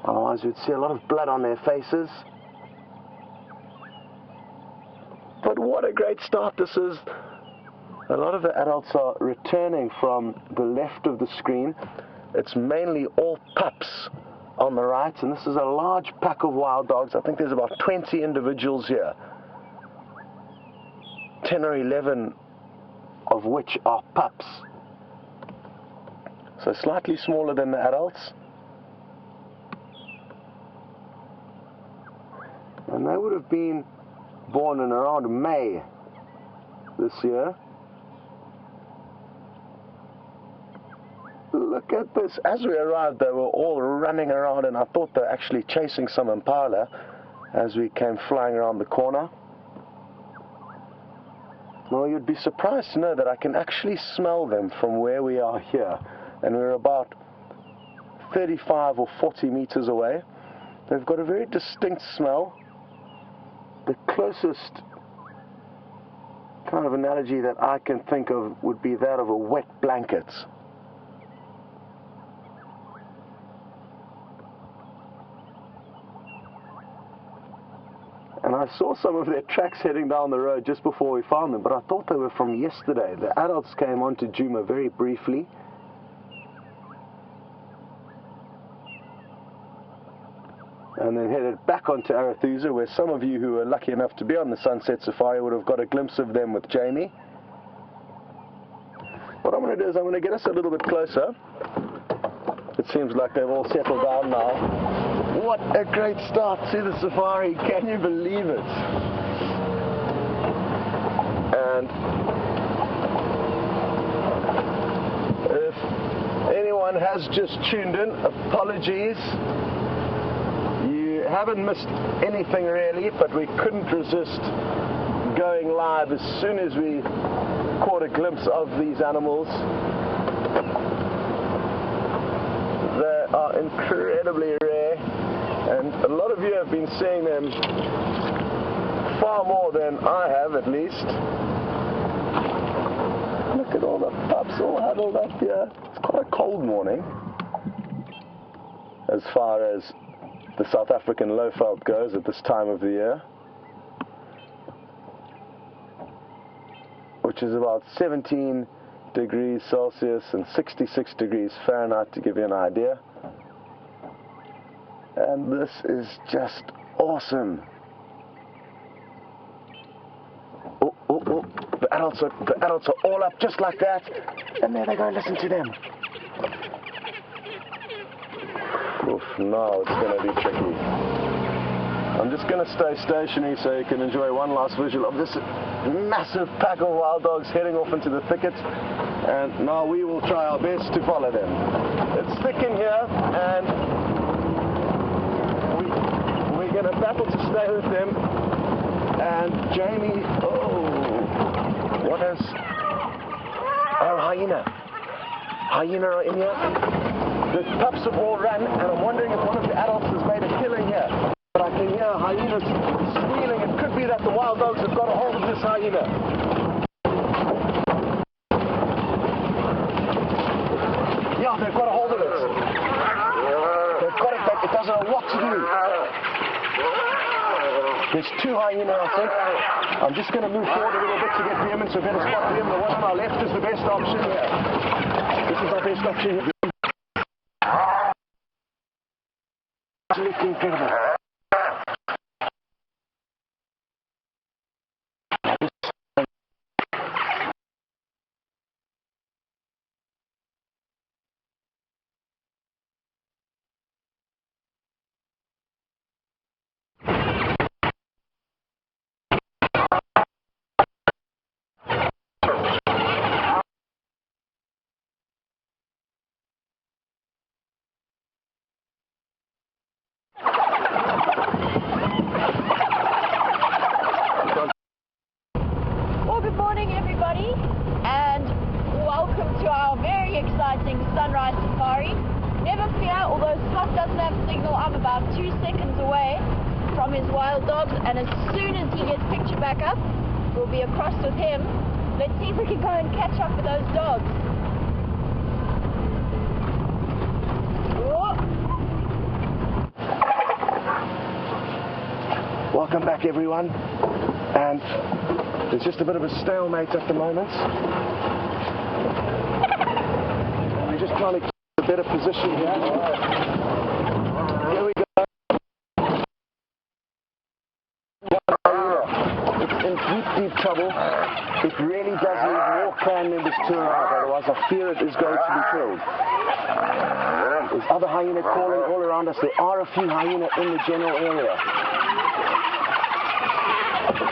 Otherwise you'd see a lot of blood on their faces. But what a great start this is. A lot of the adults are returning from the left of the screen. It's mainly all pups on the right, and this is a large pack of wild dogs. I think there's about 20 individuals here, 10 or 11 of which are pups. So slightly smaller than the adults. And they would have been born in around May this year. Look at this. As we arrived, they were all running around, and I thought they were actually chasing some impala as we came flying around the corner. Well, you'd be surprised to know that I can actually smell them from where we are here. And we're about 35 or 40 meters away. They've got a very distinct smell. The closest kind of analogy that I can think of would be that of a wet blanket. And I saw some of their tracks heading down the road just before we found them, but I thought they were from yesterday. The adults came onto Djuma very briefly. And then headed back onto Arathusa, where some of you who were lucky enough to be on the Sunset Safari would have got a glimpse of them with Jamie. What I'm going to do is I'm going to get us a little bit closer. It seems like they've all settled down now. What a great start to the safari, can you believe it? And if anyone has just tuned in, apologies. You haven't missed anything really, but we couldn't resist going live as soon as we caught a glimpse of these animals. They are incredibly rare, and a lot of you have been seeing them far more than I have, at least. Look at all the pups all huddled up here. It's quite a cold morning as far as the South African Lowveld goes at this time of the year, which is about 17 degrees Celsius and 66 degrees Fahrenheit, to give you an idea. And this is just awesome. Oh, oh, oh. The adults are all up just like that. And there they go, listen to them. Oof, now it's going to be tricky. I'm just going to stay stationary so you can enjoy one last visual of this massive pack of wild dogs heading off into the thicket. And now we will try our best to follow them. It's thick in here, and we're going to battle to stay with them. And Jamie, hyena. Hyena are in here. The pups have all run, and I'm wondering if one of the adults has made a killing here. But I can hear hyenas squealing. It could be that the wild dogs have got a hold of this hyena. Yeah, they've got a hold of it. They've got it, but it doesn't know what to do. There's two hyenas, I think. I'm just going to move forward a little bit to get them in, so better spot them. The one on our left is the best option here. This is our best option here. Absolutely incredible. Exciting sunrise safari. Never fear, although Scott doesn't have signal, I'm about 2 seconds away from his wild dogs, and as soon as he gets picture back up, we'll be across with him. Let's see if we can go and catch up with those dogs. Welcome back, everyone. And there's just a bit of a stalemate at the moment. We're just trying to get a better position here. Here we go. It's in deep trouble. It really does need more clan members to arrive, otherwise I fear it is going to be killed. There's other hyena calling all around us. There are a few hyena in the general area.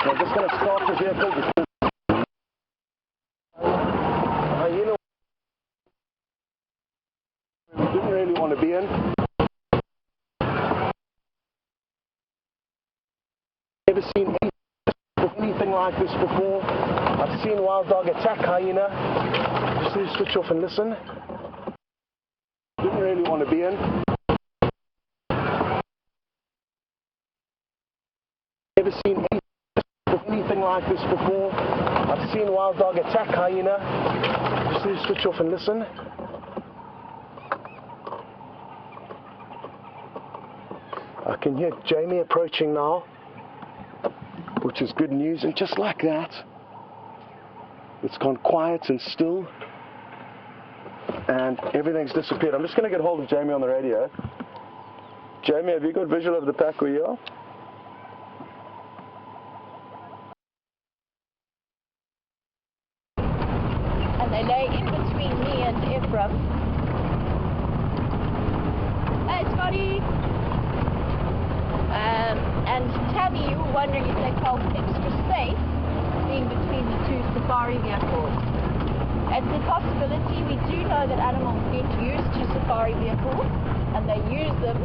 So I'm just going to start the vehicle because hyena we didn't really want to be in. Never seen anything like this before. I've seen wild dog attack hyena. Just need to switch off and listen. Didn't really want to be in. Never seen anything like this before. I've seen wild dog attack hyena. Just need to switch off and listen. I can hear Jamie approaching now, which is good news. And just like that, it's gone quiet and still, and everything's disappeared. I'm just going to get hold of Jamie on the radio. Jamie, have you got visual of the pack where you are? And they lay in between me and Ephraim. Hey, Scotty! And Tammy, you were wondering if they felt extra safe being between the two safari vehicles. It's a possibility. We do know that animals get used to safari vehicles and they use them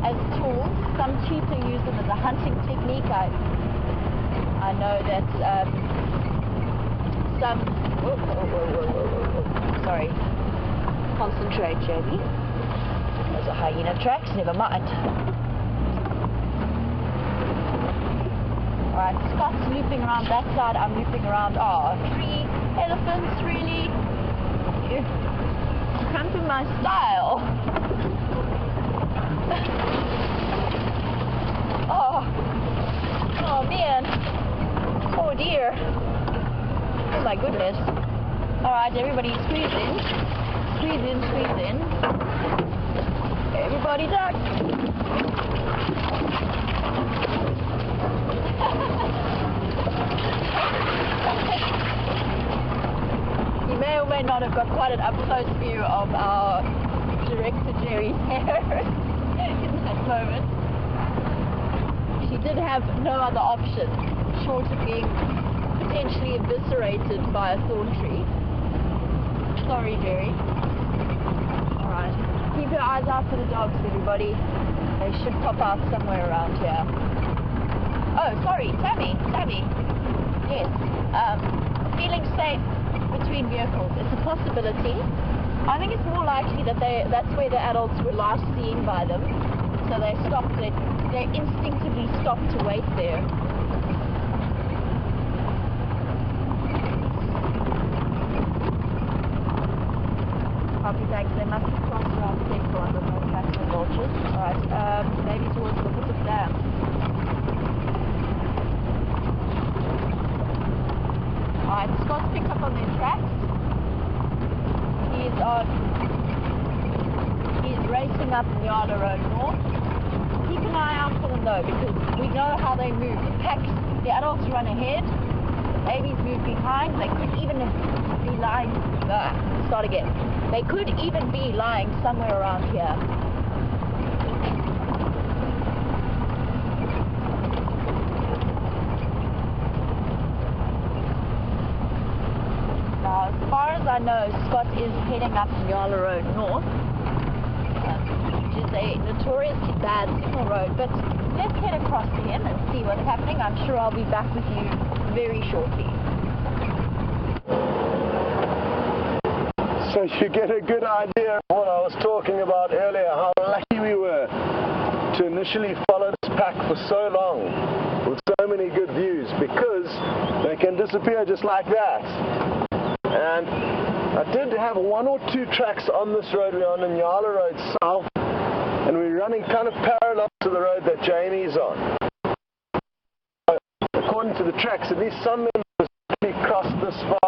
as tools. Some cheetah use them as a hunting technique. I know that some... Sorry. Concentrate, Jamie. Those are hyena tracks, never mind. Alright, Scott's looping around that side, I'm looping around. Oh, 3 elephants, really? You come to my style. Oh man. Oh dear. Oh my goodness. Alright, everybody squeeze in. Squeeze in, squeeze in. Everybody duck. You may or may not have got quite an up-close view of our director Jerry's hair in that moment. She did have no other option short of being potentially eviscerated by a thorn tree. Sorry, Jerry. Alright, keep your eyes out for the dogs, everybody. They should pop out somewhere around here. Oh, sorry, Tammy. Yes, feeling safe between vehicles. It's a possibility. I think it's more likely that that's where the adults were last seen by them. So they stopped, they instinctively stopped to wait there. Copy, thanks. They must have crossed around the sector under no tracks and vultures. Alright, maybe towards the foot of the dam. Alright, Scott's picked up on their tracks. He's racing up Nyala Road North. Keep an eye out for them though, because we know how they move. The packs, the adults run ahead, the babies move behind. They could even be lying, start again. They could even be lying somewhere around here. Now, as far as I know, Scott is heading up Nyala Road North, which is a notoriously bad signal road, but let's head across to him and see what's happening. I'm sure I'll be back with you very shortly. So you get a good idea of what I was talking about earlier, how lucky we were to initially follow this pack for so long with so many good views, because they can disappear just like that. And I did have 1 or 2 tracks on this road. We're on the Nyala Road South, and we're running kind of parallel to the road that Jamie's on. according to the tracks, at least some members actually crossed this far.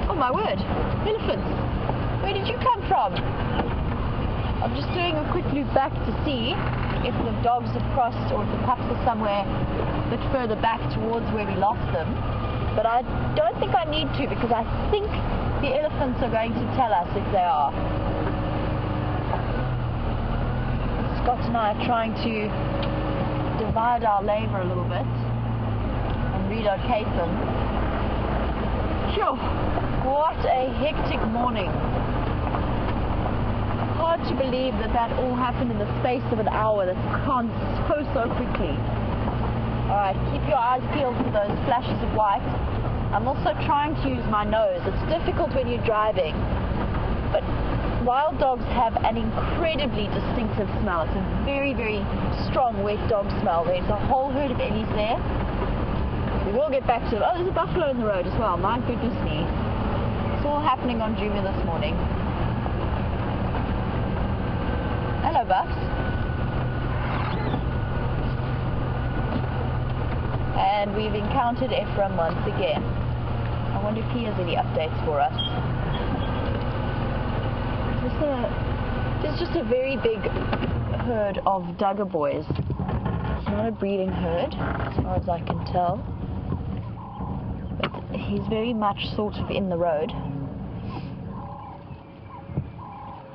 Oh my word, elephants! Where did you come from? I'm just doing a quick loop back to see if the dogs have crossed or if the pups are somewhere a bit further back towards where we lost them. But I don't think I need to, because I think the elephants are going to tell us if they are. Scott and I are trying to divide our labour a little bit and relocate them. Phew, what a hectic morning. Hard to believe that that all happened in the space of an hour. That's gone so quickly. Alright, keep your eyes peeled for those flashes of white. I'm also trying to use my nose. It's difficult when you're driving, but wild dogs have an incredibly distinctive smell. It's a very, very strong wet dog smell. There's a whole herd of ellies there. We will get back to it. Oh, there's a buffalo in the road as well. My goodness me. It's all happening on Junior this morning. Hello, Buffs. And we've encountered Ephraim once again. I wonder if he has any updates for us. There's just a very big herd of Duggar boys. It's not a breeding herd, as far as I can tell. But he's very much sort of in the road.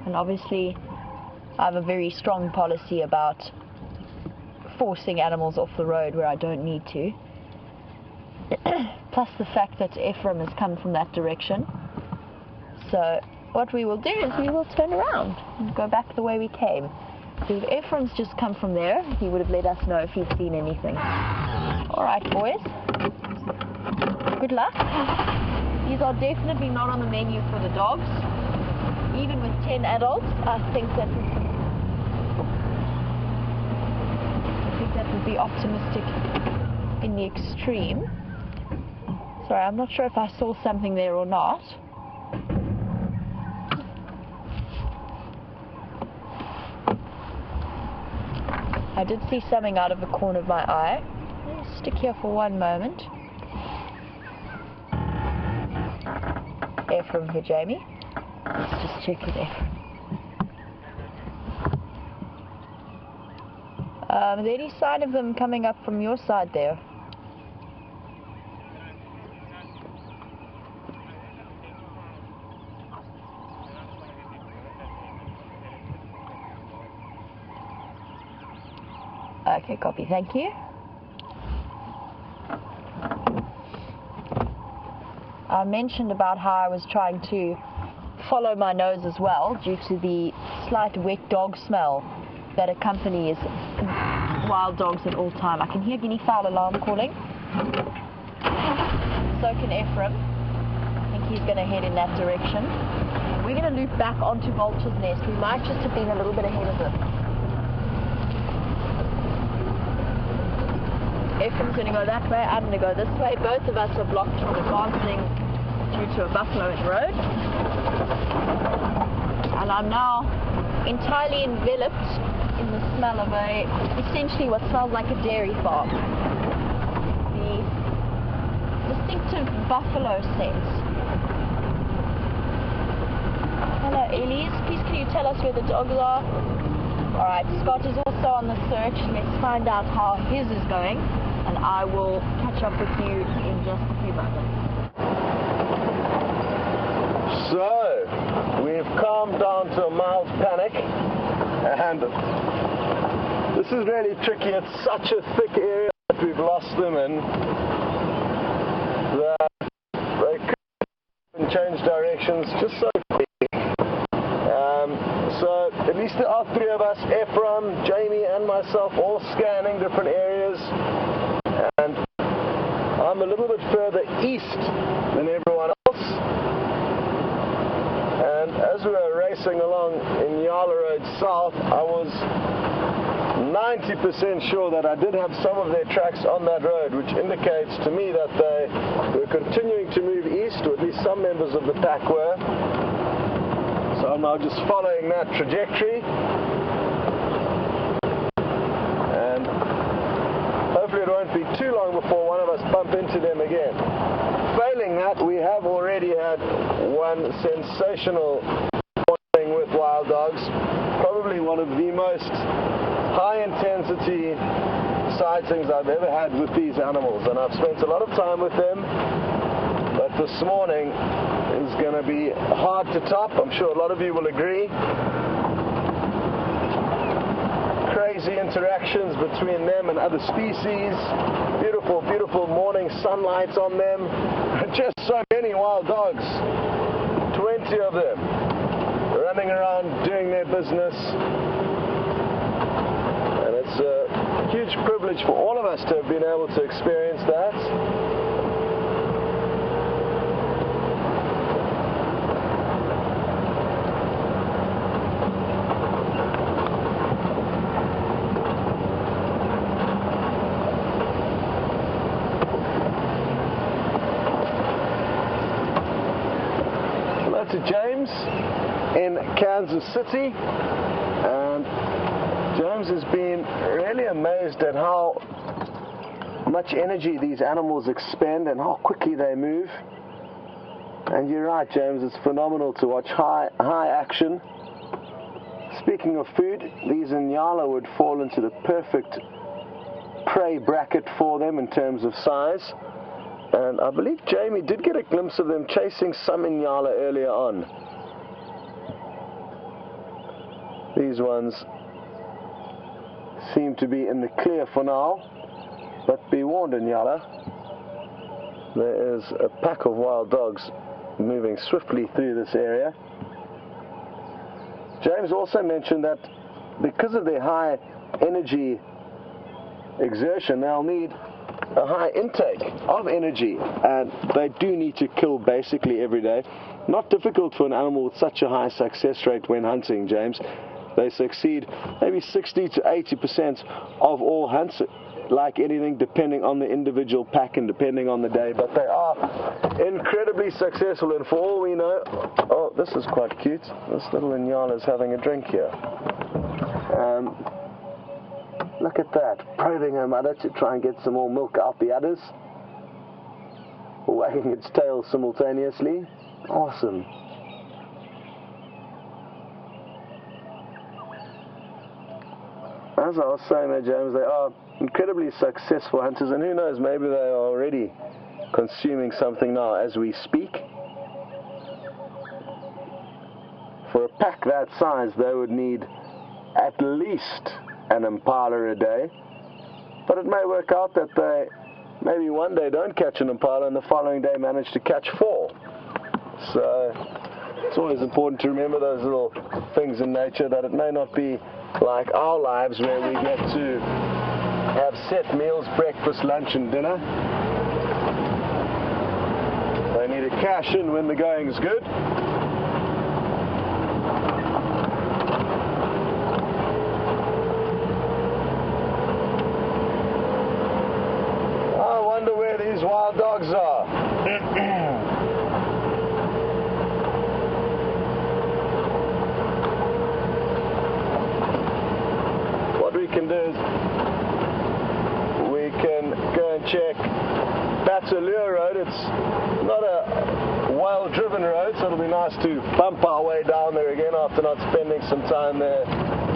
And obviously, I have a very strong policy about forcing animals off the road where I don't need to. Plus the fact that Ephraim has come from that direction. So what we will do is we will turn around and go back the way we came. So if Ephraim's just come from there, he would have let us know if he'd seen anything. Alright boys, good luck. These are definitely not on the menu for the dogs. Even with 10 adults, I think that would be optimistic in the extreme. Sorry, I'm not sure if I saw something there or not. I did see something out of the corner of my eye. Let's stick here for one moment. Ephraim here, Jamie. Let's just check with Ephraim. Is there any sign of them coming up from your side there? Okay, copy, thank you. I mentioned about how I was trying to follow my nose as well due to the slight wet dog smell that accompanies wild dogs at all time. I can hear guinea fowl alarm calling. So can Ephraim. I think he's going to head in that direction. We're going to loop back onto Vulture's Nest. We might just have been a little bit ahead of them. Ephraim's going to go that way, I'm going to go this way. Both of us are blocked from advancing due to a buffalo in the road. And I'm now entirely enveloped in the smell of essentially what smells like a dairy farm. The distinctive buffalo scent. Hello Elise, please can you tell us where the dogs are? Alright, Scott is also on the search. Let's find out how his is going, and I will catch up with you in just a few moments. So, we've calmed down to a mild panic, and this is really tricky. It's such a thick area that we've lost them in that they couldn't change directions just so quick. So at least there are three of us, Ephraim, Jamie and myself, all scanning different areas, and I'm a little bit further east than everyone else. And as we were racing along in Yala Road South, I was 90% sure that I did have some of their tracks on that road, which indicates to me that they were continuing to move east, or at least some members of the pack were. So I'm now just following that trajectory, and hopefully it won't be too long before one of us bump into them again. Failing that, we have already had one sensational morning with wild dogs, probably one of the most high intensity sightings I've ever had with these animals, and I've spent a lot of time with them, but this morning is going to be hard to top. I'm sure a lot of you will agree. Crazy interactions between them and other species, beautiful, beautiful morning sunlight on them, just so many wild dogs, 20 of them, running around doing their business, and it's a huge privilege for all of us to have been able to experience that. To James in Kansas City, and James has been really amazed at how much energy these animals expend and how quickly they move. And you're right, James, it's phenomenal to watch high action. Speaking of food, these Inyala would fall into the perfect prey bracket for them in terms of size. And I believe Jamie did get a glimpse of them chasing some Inyala earlier on. These ones seem to be in the clear for now, but be warned, Inyala, there is a pack of wild dogs moving swiftly through this area. James also mentioned that because of their high energy exertion, they'll need a high intake of energy, and they do need to kill basically every day. Not difficult for an animal with such a high success rate when hunting, James. They succeed maybe 60 to 80% of all hunts, like anything, depending on the individual pack and depending on the day, but they are incredibly successful. And for all we know, oh, this is quite cute, this little Inyala is having a drink here. Look at that, probing her mother to try and get some more milk out the others, wagging its tail simultaneously. Awesome. As I was saying there, James, they are incredibly successful hunters, and who knows, maybe they are already consuming something now as we speak. For a pack that size, they would need at least an impala a day, but it may work out that they maybe one day don't catch an impala and the following day manage to catch 4. So it's always important to remember those little things in nature, that it may not be like our lives where we get to have set meals, breakfast, lunch and dinner. They need to cash in when the going's good. These wild dogs are. What we can do is we can go and check Bataleur Road. It's not a well-driven road, so it'll be nice to bump our way down there again after not spending some time there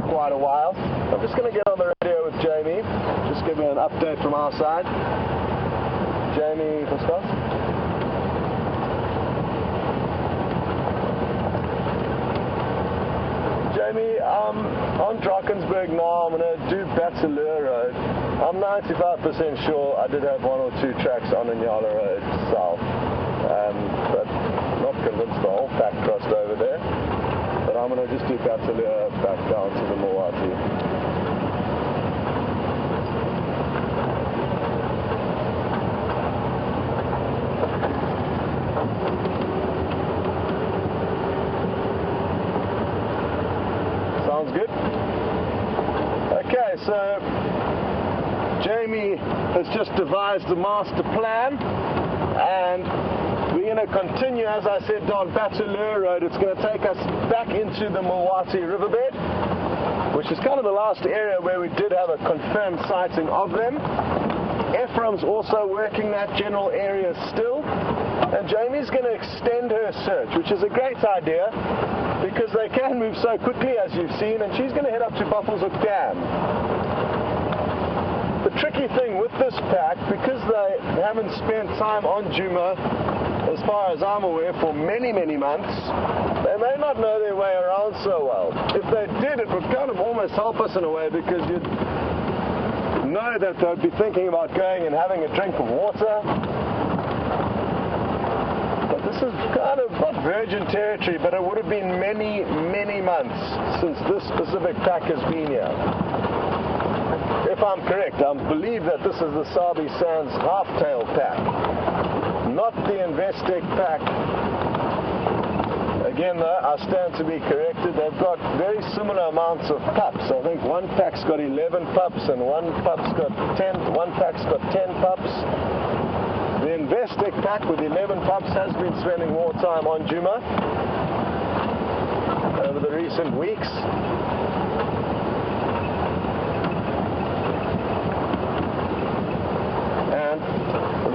quite a while. I'm just going to get on the radio with Jamie, just give me an update from our side. Jamie, for start. Jamie, on Drakensberg now. I'm going to do Bataleur Road. I'm 95% sure I did have 1 or 2 tracks on Inyala Road south, but not convinced the whole pack crossed over there. But I'm going to just do Bataleur back down to the Milwaukee. Good. Okay, so Jamie has just devised a master plan, and we're going to continue, as I said, down Batulur Road. It's going to take us back into the Mulwati riverbed, which is kind of the last area where we did have a confirmed sighting of them. Ephraim's also working that general area still, and Jamie's going to extend her search, which is a great idea because they can move so quickly, as you've seen, and she's going to head up to Buffelshoek Dam. The tricky thing with this pack, because they haven't spent time on Djuma, as far as I'm aware, for many, many months, they may not know their way around so well. If they did, it would kind of almost help us in a way, because you'd know that they'd be thinking about going and having a drink of water. But this is kind of not virgin territory, but it would have been many, many months since this specific pack has been here. If I'm correct, I believe that this is the Sabi Sands half-tail pack, not the Investec pack. Again, though, I stand to be corrected. They've got very similar amounts of pups. I think one pack's got 11 pups and one pack's got 10 pups. The Investec pack with 11 pups has been spending more time on Djuma over the recent weeks.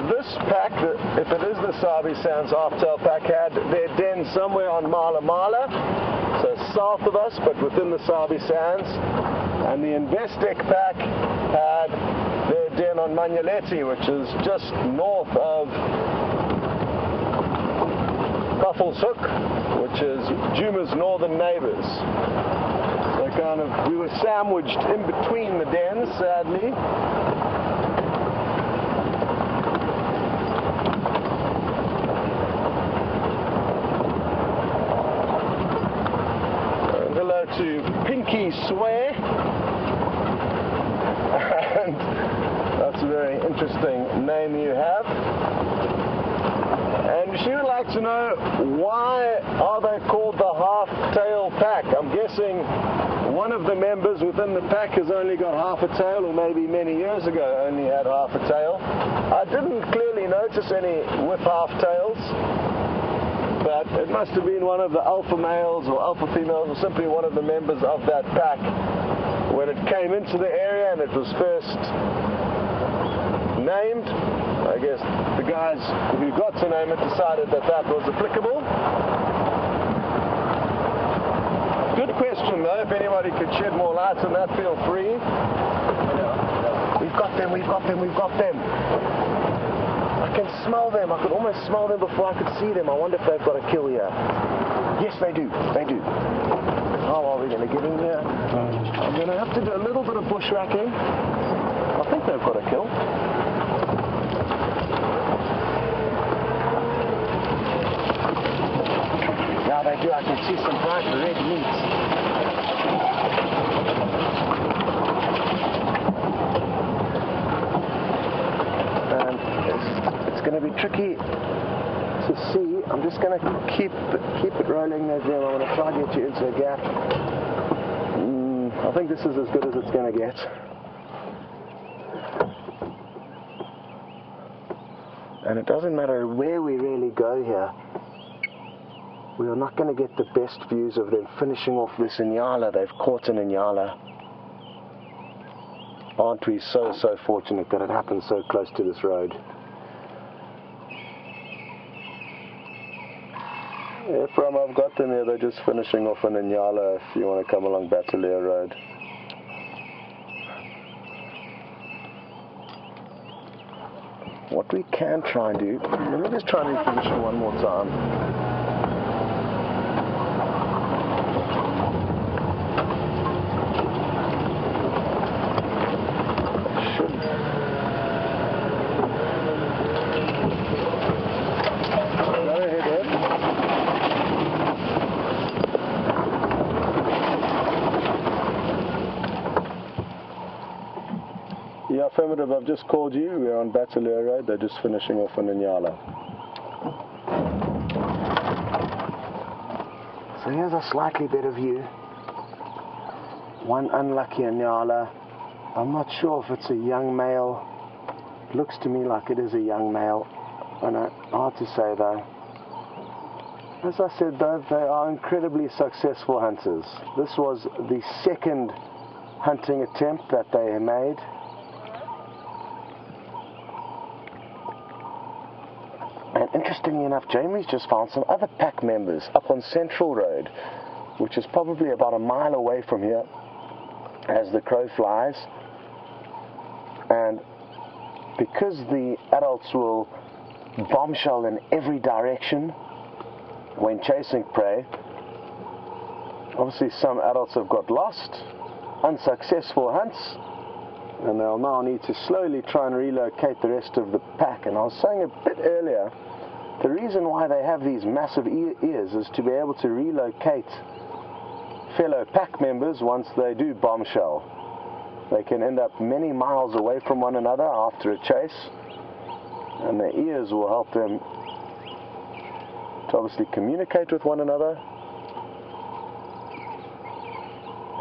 This pack, if it is the Sabi Sands half-tail pack, had their den somewhere on Mala Mala, so south of us, but within the Sabi Sands. And the Investec pack had their den on Manyaleti, which is just north of Buffelshoek, which is Djuma's northern neighbors. So kind of, we were sandwiched in between the dens, sadly. To Pinky Swear, and that's a very interesting name you have. And she would like to know, why are they called the half-tail pack? I'm guessing one of the members within the pack has only got half a tail, or maybe many years ago only had half a tail. I didn't clearly notice any with half tails, but it must have been one of the alpha males or alpha females, or simply one of the members of that pack when it came into the area and it was first named. I guess the guys who got to name it decided that that was applicable. Good question though. If anybody could shed more light on that, feel free. We've got them, we've got them, we've got them. I can smell them. I could almost smell them before I could see them. I wonder if they've got a kill here. Yes, they do. They do. How are we going to get in here? I'm going to have to do a little bit of bushwhacking. I think they've got a kill. Yeah, they do. I can see some bright red meat. It's going to be tricky to see. I'm just going to keep it rolling there, Jim. I'm going to try to get you into a gap. I think this is as good as it's going to get. And it doesn't matter where we really go here. We are not going to get the best views of them finishing off this Inyala. They've caught an Inyala. Aren't we so fortunate that it happened so close to this road? Ephraim, I've got them here. They're just finishing off an Inyala if you want to come along Batulur Road. What we can try and do, let me just try and reposition one more time. Yeah, affirmative, I've just called you. We're on Batulur Road. They're just finishing off an Inyala. So here's a slightly better view. One unlucky Inyala. I'm not sure if it's a young male. It looks to me like it is a young male. I know, hard to say though. As I said though, they are incredibly successful hunters. This was the second hunting attempt that they made. And interestingly enough, Jamie's just found some other pack members up on Central Road, which is probably about a mile away from here as the crow flies. And because the adults will bombshell in every direction when chasing prey, obviously some adults have got lost, unsuccessful hunts, and they'll now need to slowly try and relocate the rest of the pack. And I was saying a bit earlier, the reason why they have these massive ears is to be able to relocate fellow pack members once they do bombshell. They can end up many miles away from one another after a chase, and their ears will help them to obviously communicate with one another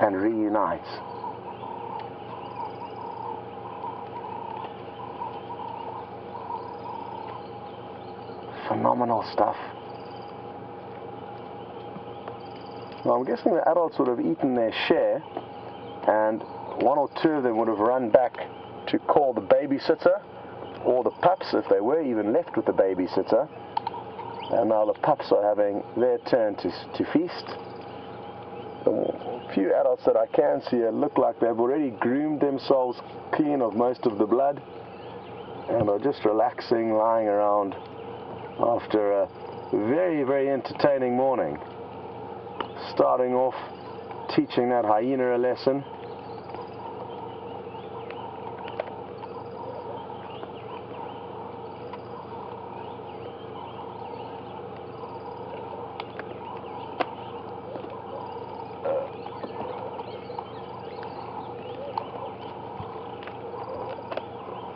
and reunite. Phenomenal stuff. Now I'm guessing the adults would have eaten their share, and one or two of them would have run back to call the babysitter, or the pups if they were even left with the babysitter. And now the pups are having their turn to feast. The few adults that I can see look like they've already groomed themselves clean of most of the blood and are just relaxing, lying around after a very, very entertaining morning. Starting off teaching that hyena a lesson.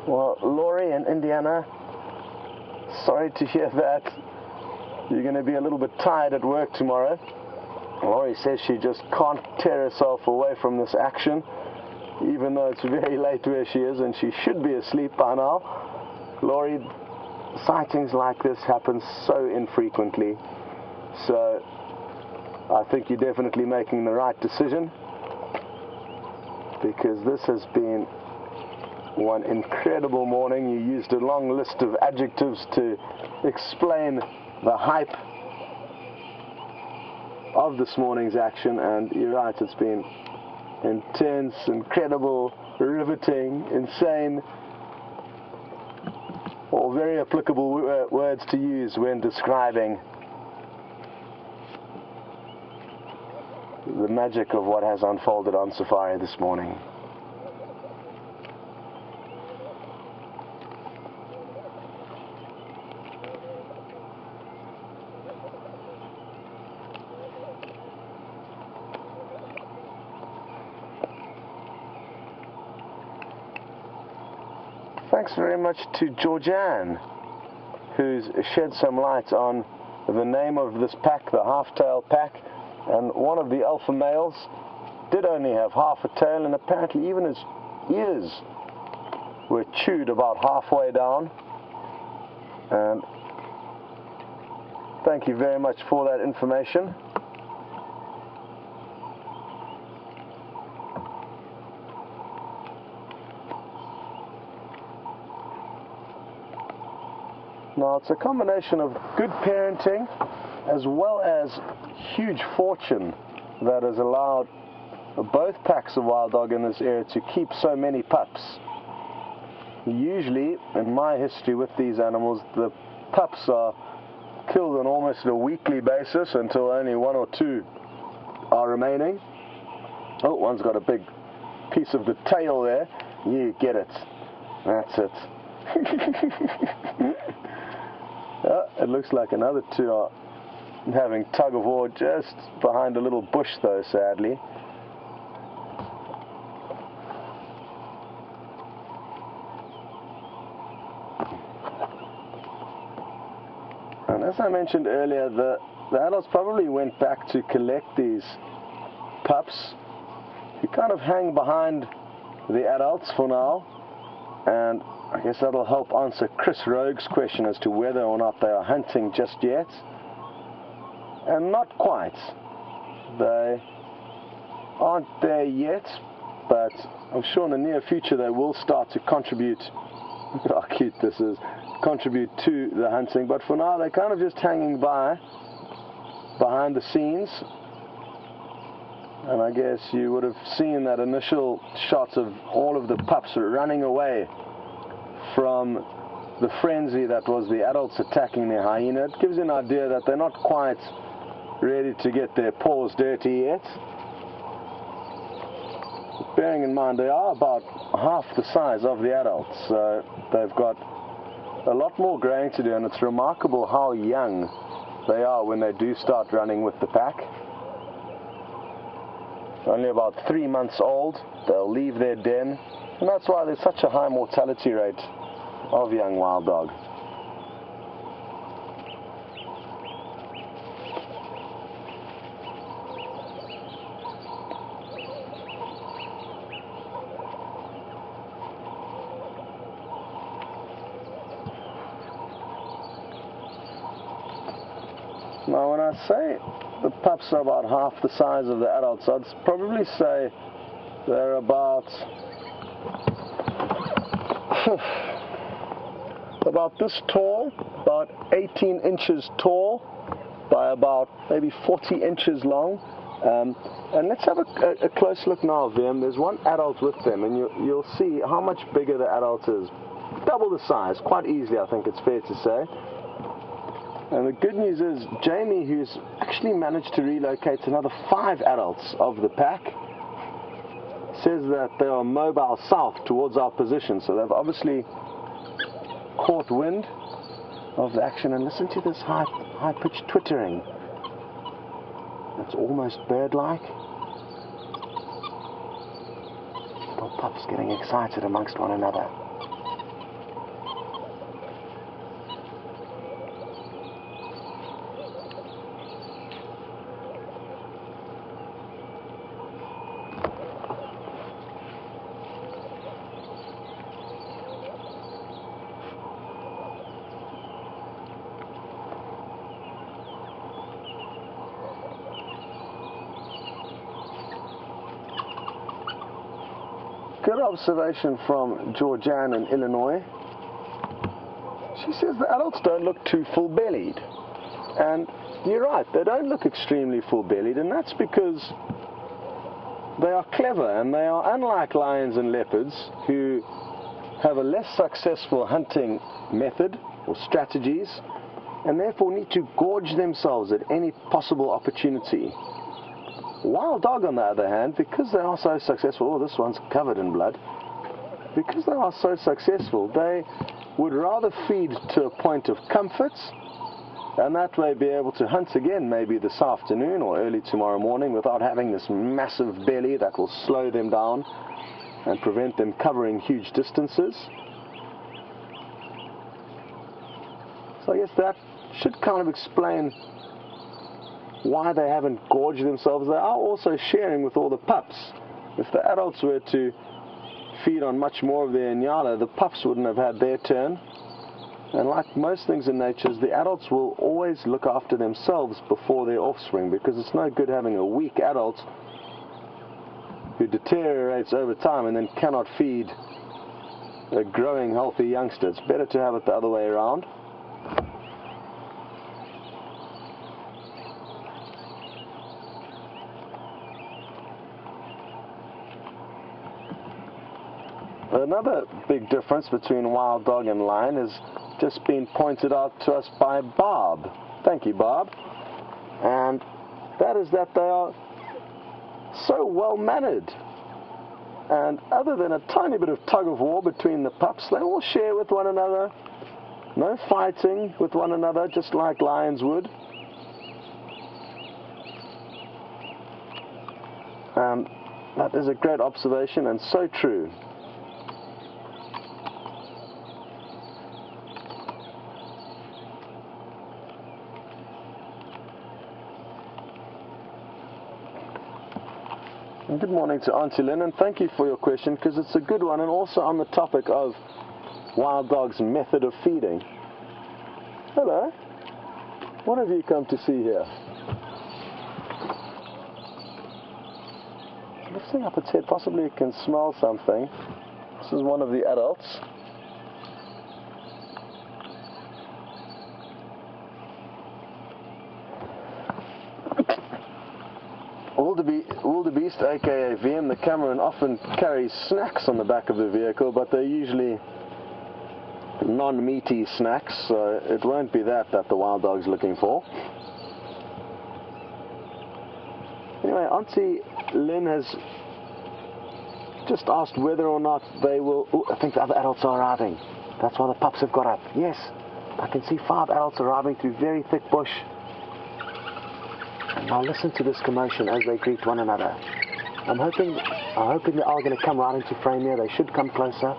Well, Laurie in Indiana, sorry to hear that. You're going to be a little bit tired at work tomorrow. Laurie says she just can't tear herself away from this action, even though it's very late where she is and she should be asleep by now. Laurie, sightings like this happen so infrequently, so I think you're definitely making the right decision, because this has been one incredible morning. You used a long list of adjectives to explain the hype of this morning's action, and you're right, it's been intense, incredible, riveting, insane, all very applicable words to use when describing the magic of what has unfolded on safari this morning. Thanks very much to Georgianne, who's shed some light on the name of this pack, the half-tail pack, and one of the alpha males did only have half a tail, and apparently even his ears were chewed about halfway down. And thank you very much for that information. Now, it's a combination of good parenting as well as huge fortune that has allowed both packs of wild dog in this area to keep so many pups. Usually, in my history with these animals, the pups are killed on almost a weekly basis until only one or two are remaining. Oh, one's got a big piece of the tail there. You get it. That's it. It looks like another two are having tug of war just behind a little bush though, sadly. And as I mentioned earlier, the adults probably went back to collect these pups, who kind of hang behind the adults for now, and I guess that'll help answer Chris Rogue's question as to whether or not they are hunting just yet. and not quite. They aren't there yet, but I'm sure in the near future they will start to contribute. Look at how cute this is. Contribute to the hunting, but for now they're kind of just hanging behind the scenes. And I guess you would have seen that initial shot of all of the pups running away from the frenzy that was the adults attacking their hyena. It gives you an idea that they're not quite ready to get their paws dirty yet. Bearing in mind they are about half the size of the adults, so they've got a lot more growing to do, and it's remarkable how young they are when they do start running with the pack. Only about 3 months old, they'll leave their den, and that's why there's such a high mortality rate of young wild dog. Now when I say the pups are about half the size of the adults, I'd probably say they're about this tall, about 18 inches tall by about maybe 40 inches long. And let's have a close look now of them. There's one adult with them, and you'll see how much bigger the adult is. Double the size, quite easily, I think it's fair to say. And the good news is Jamie, who's actually managed to relocate another 5 adults of the pack, says that they are mobile south towards our position, so they've obviously caught wind of the action. And listen to this high-pitched twittering. It's almost bird-like. Little pups getting excited amongst one another. Good observation from Georgianne in Illinois. She says the adults don't look too full-bellied. And you're right, they don't look extremely full-bellied, and that's because they are clever, and they are unlike lions and leopards who have a less successful hunting method or strategies, and therefore need to gorge themselves at any possible opportunity. Wild dog, on the other hand, because they are so successful, this one's covered in blood, because they are so successful, they would rather feed to a point of comfort, and that way be able to hunt again maybe this afternoon or early tomorrow morning without having this massive belly that will slow them down and prevent them covering huge distances. So I guess that should kind of explain why they haven't gorged themselves. They are also sharing with all the pups. If the adults were to feed on much more of their nyala, the pups wouldn't have had their turn. And like most things in nature, the adults will always look after themselves before their offspring, because it's no good having a weak adult who deteriorates over time and then cannot feed a growing healthy youngster. It's better to have it the other way around. Another big difference between wild dog and lion is just been pointed out to us by Bob. Thank you, Bob. And that is that they are so well mannered. And other than a tiny bit of tug of war between the pups, they all share with one another. No fighting with one another, just like lions would. That is a great observation and so true. Good morning to Auntie Lynn, and thank you for your question, because it's a good one and also on the topic of wild dogs' method of feeding. Hello. What have you come to see here? Lifting up its head, possibly it can smell something. This is one of the adults. Wildebeest, aka VM the Cameron, often carries snacks on the back of the vehicle, but they're usually non-meaty snacks, so it won't be that the wild dog's looking for. Anyway, Auntie Lynn has just asked whether or not they will... Ooh, I think the other adults are arriving. That's why the pups have got up. Yes, I can see 5 adults arriving through very thick bush. And now listen to this commotion as they greet one another. I'm hoping they are going to come right into frame here. They should come closer.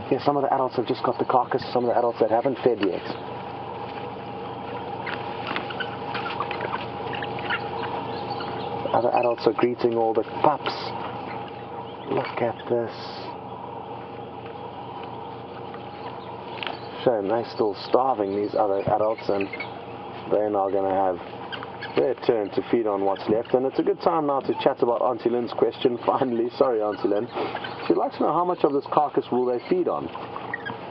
Yeah, some of the adults have just got the carcass, some of the adults that haven't fed yet. Other adults are greeting all the pups. Look at this. Shame they're still starving, these other adults, and they're now going to have their turn to feed on what's left. And it's a good time now to chat about Auntie Lynn's question, finally. Sorry, Auntie Lynn. She'd like to know how much of this carcass will they feed on.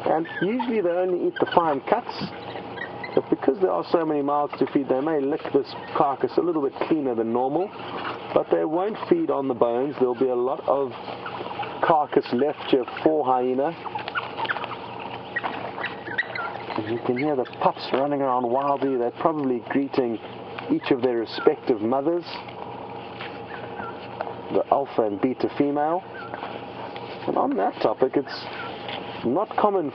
And usually they only eat the fine cuts, but because there are so many mouths to feed, they may lick this carcass a little bit cleaner than normal, but they won't feed on the bones. There'll be a lot of carcass left here for hyena. And you can hear the pups running around wildly. They're probably greeting each of their respective mothers, the alpha and beta female. And on that topic, it's not common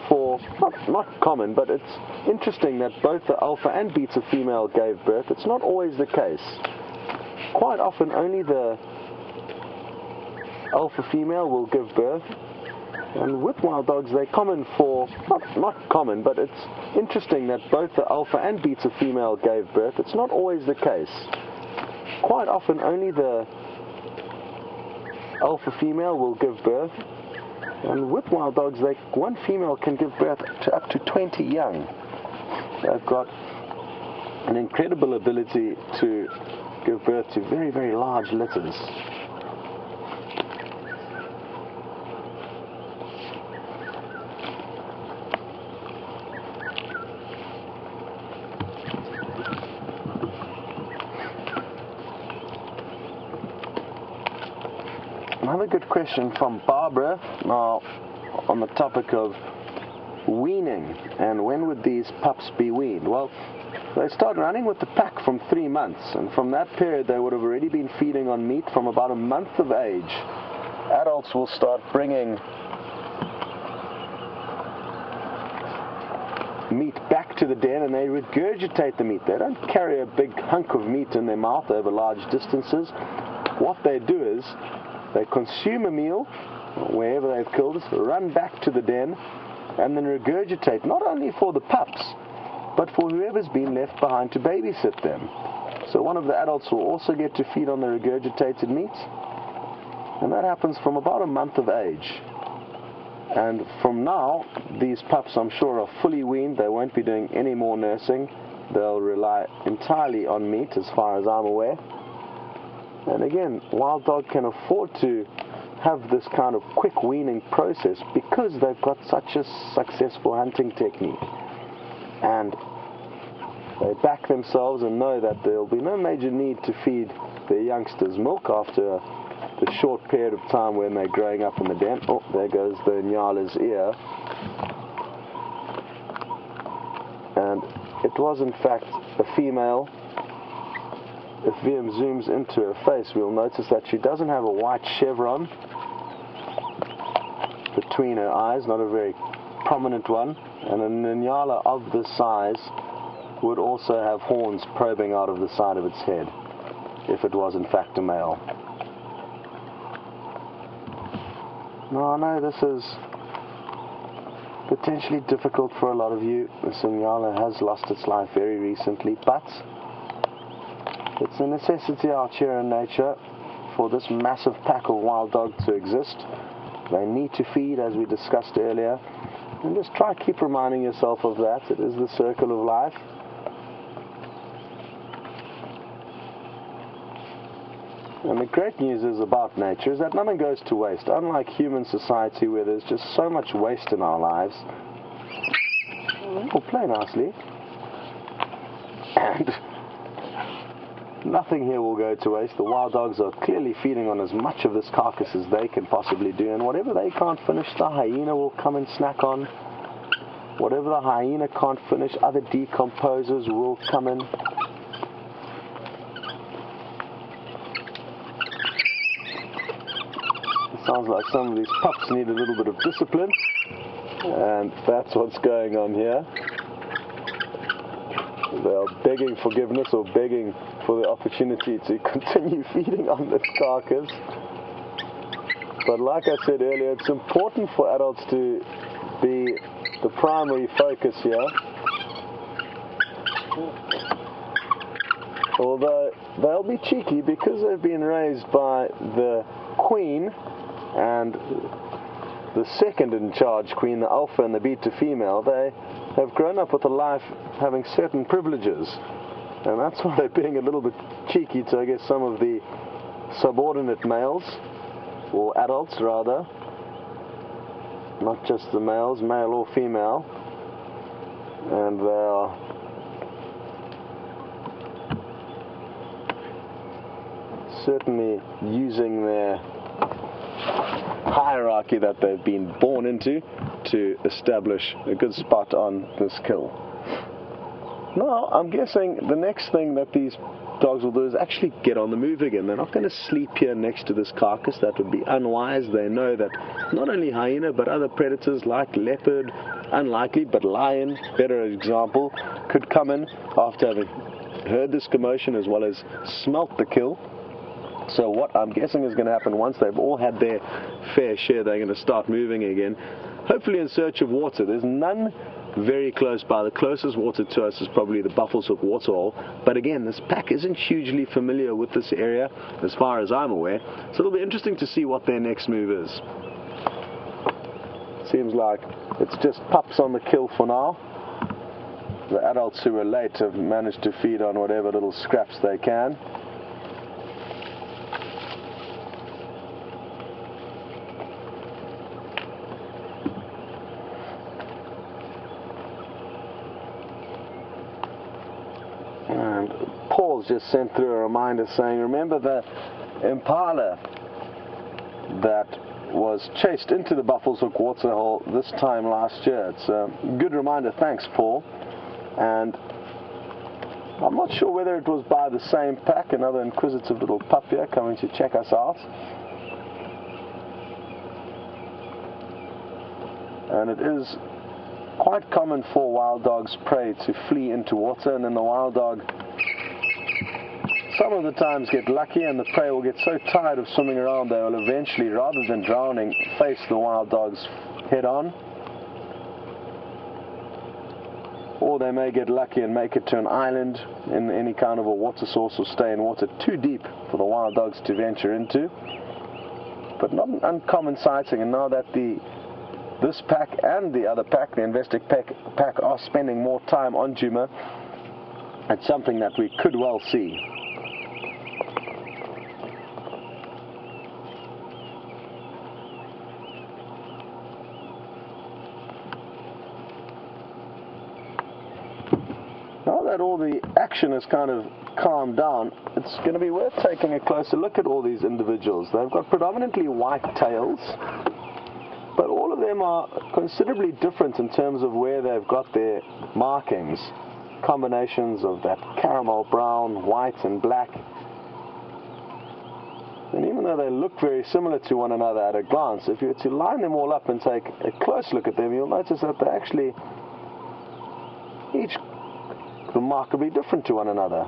but it's interesting that both the alpha and beta female gave birth. It's not always the case. Quite often only the alpha female will give birth. And with wild dogs, they're common for, not common, but it's interesting that both the alpha and beta female gave birth. It's not always the case. Quite often only the alpha female will give birth. And with wild dogs, one female can give birth to up to 20 young. They've got an incredible ability to give birth to very, very large litters. Another good question from Barbara, now on the topic of weaning, and when would these pups be weaned? Well, they start running with the pack from 3 months, and from that period they would have already been feeding on meat from about a month of age. Adults will start bringing meat back to the den, and they regurgitate the meat. They don't carry a big hunk of meat in their mouth over large distances. What they do is they consume a meal wherever they've killed it, run back to the den, and then regurgitate, not only for the pups, but for whoever's been left behind to babysit them. So one of the adults will also get to feed on the regurgitated meat, and that happens from about a month of age. And from now, these pups, I'm sure, are fully weaned. They won't be doing any more nursing. They'll rely entirely on meat, as far as I'm aware. And again, wild dog can afford to have this kind of quick weaning process because they've got such a successful hunting technique. And they back themselves and know that there will be no major need to feed their youngsters milk after the short period of time when they're growing up in the den. Oh, there goes the Nyala's ear. And it was in fact a female. If VM zooms into her face, we'll notice that she doesn't have a white chevron between her eyes, not a very prominent one. And a Nyala of this size would also have horns probing out of the side of its head, if it was in fact a male. Now I know this is potentially difficult for a lot of you. This Nyala has lost its life very recently, but it's a necessity out here in nature for this massive pack of wild dogs to exist. They need to feed, as we discussed earlier, and just try to keep reminding yourself of that. It is the circle of life. And the great news is about nature is that nothing goes to waste. Unlike human society where there's just so much waste in our lives. Oh, play nicely. And nothing here will go to waste. The wild dogs are clearly feeding on as much of this carcass as they can possibly do. And whatever they can't finish, the hyena will come and snack on. Whatever the hyena can't finish, other decomposers will come in. Sounds like some of these pups need a little bit of discipline, and that's what's going on here. They are begging forgiveness or begging for the opportunity to continue feeding on this carcass. But like I said earlier, it's important for adults to be the primary focus here. Although they'll be cheeky because they've been raised by the queen and the second in charge queen, the alpha and the beta female. They have grown up with a life having certain privileges, and that's why they're being a little bit cheeky to, I guess, some of the subordinate males, or adults rather, not just the males, male or female. And they are certainly using their hierarchy that they've been born into to establish a good spot on this kill. Now, I'm guessing the next thing that these dogs will do is actually get on the move again. They're not going to sleep here next to this carcass. That would be unwise. They know that not only hyena but other predators like leopard, unlikely, but lion, better example, could come in after having heard this commotion as well as smelt the kill. So what I'm guessing is going to happen once they've all had their fair share, they're going to start moving again, hopefully in search of water. There's none very close by. The closest water to us is probably the Buffalo's Hook waterhole, but again, this pack isn't hugely familiar with this area as far as I'm aware, so it'll be interesting to see what their next move is. Seems like it's just pups on the kill for now. The adults who were late have managed to feed on whatever little scraps they can. And Paul's just sent through a reminder saying, remember the impala that was chased into the Buffalo's Hook waterhole this time last year. It's a good reminder. Thanks, Paul. And I'm not sure whether it was by the same pack, another inquisitive little pup here coming to check us out. And it is quite common for wild dogs' prey to flee into water, and then the wild dog some of the times get lucky and the prey will get so tired of swimming around they will eventually, rather than drowning, face the wild dogs head on. Or they may get lucky and make it to an island in any kind of a water source or stay in water too deep for the wild dogs to venture into. But not an uncommon sighting, and now that this pack and the other pack, the Investec pack, are spending more time on Djuma, it's something that we could well see. Now that all the action has kind of calmed down, it's going to be worth taking a closer look at all these individuals. They've got predominantly white tails, but all of them are considerably different in terms of where they've got their markings. Combinations of that caramel brown, white and black. And even though they look very similar to one another at a glance, if you were to line them all up and take a close look at them, you'll notice that they're actually each remarkably different to one another.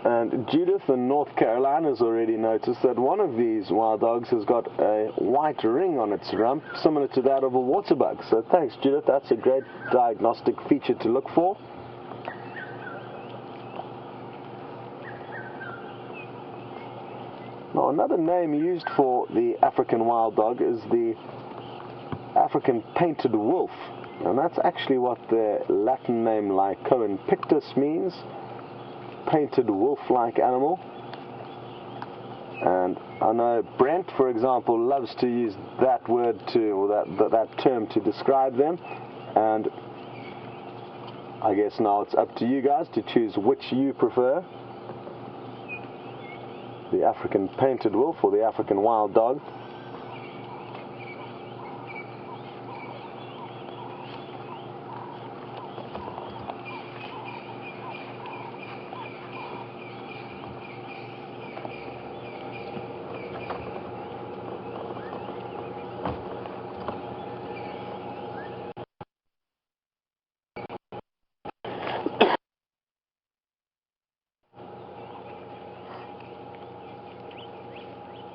And Judith in North Carolina has already noticed that one of these wild dogs has got a white ring on its rump, similar to that of a water bug. So thanks, Judith. That's a great diagnostic feature to look for. Now, another name used for the African wild dog is the African painted wolf, and that's actually what the Latin name Lycoen pictus means, painted wolf-like animal. And I know Brent, for example, loves to use that word or that term to describe them, and I guess now it's up to you guys to choose which you prefer, the African painted wolf or the African wild dog.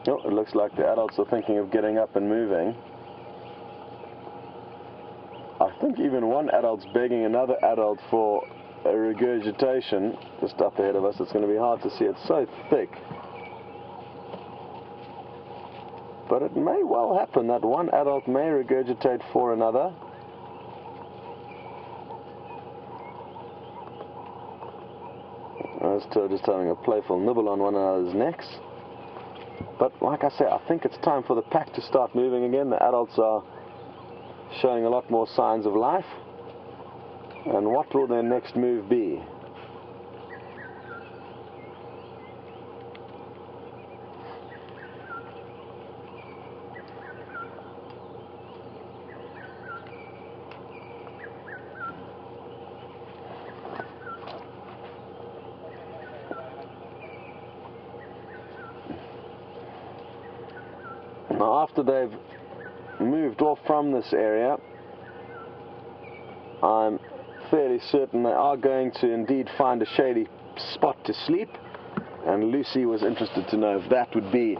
Oh, it looks like the adults are thinking of getting up and moving. I think even one adult's begging another adult for a regurgitation just up ahead of us. It's going to be hard to see. It's so thick. But it may well happen that one adult may regurgitate for another. They're just having a playful nibble on one another's necks. But like I say, I think it's time for the pack to start moving again. The adults are showing a lot more signs of life. And what will their next move be? Now, after they've moved off from this area, I'm fairly certain they are going to indeed find a shady spot to sleep, and Lucy was interested to know if that would be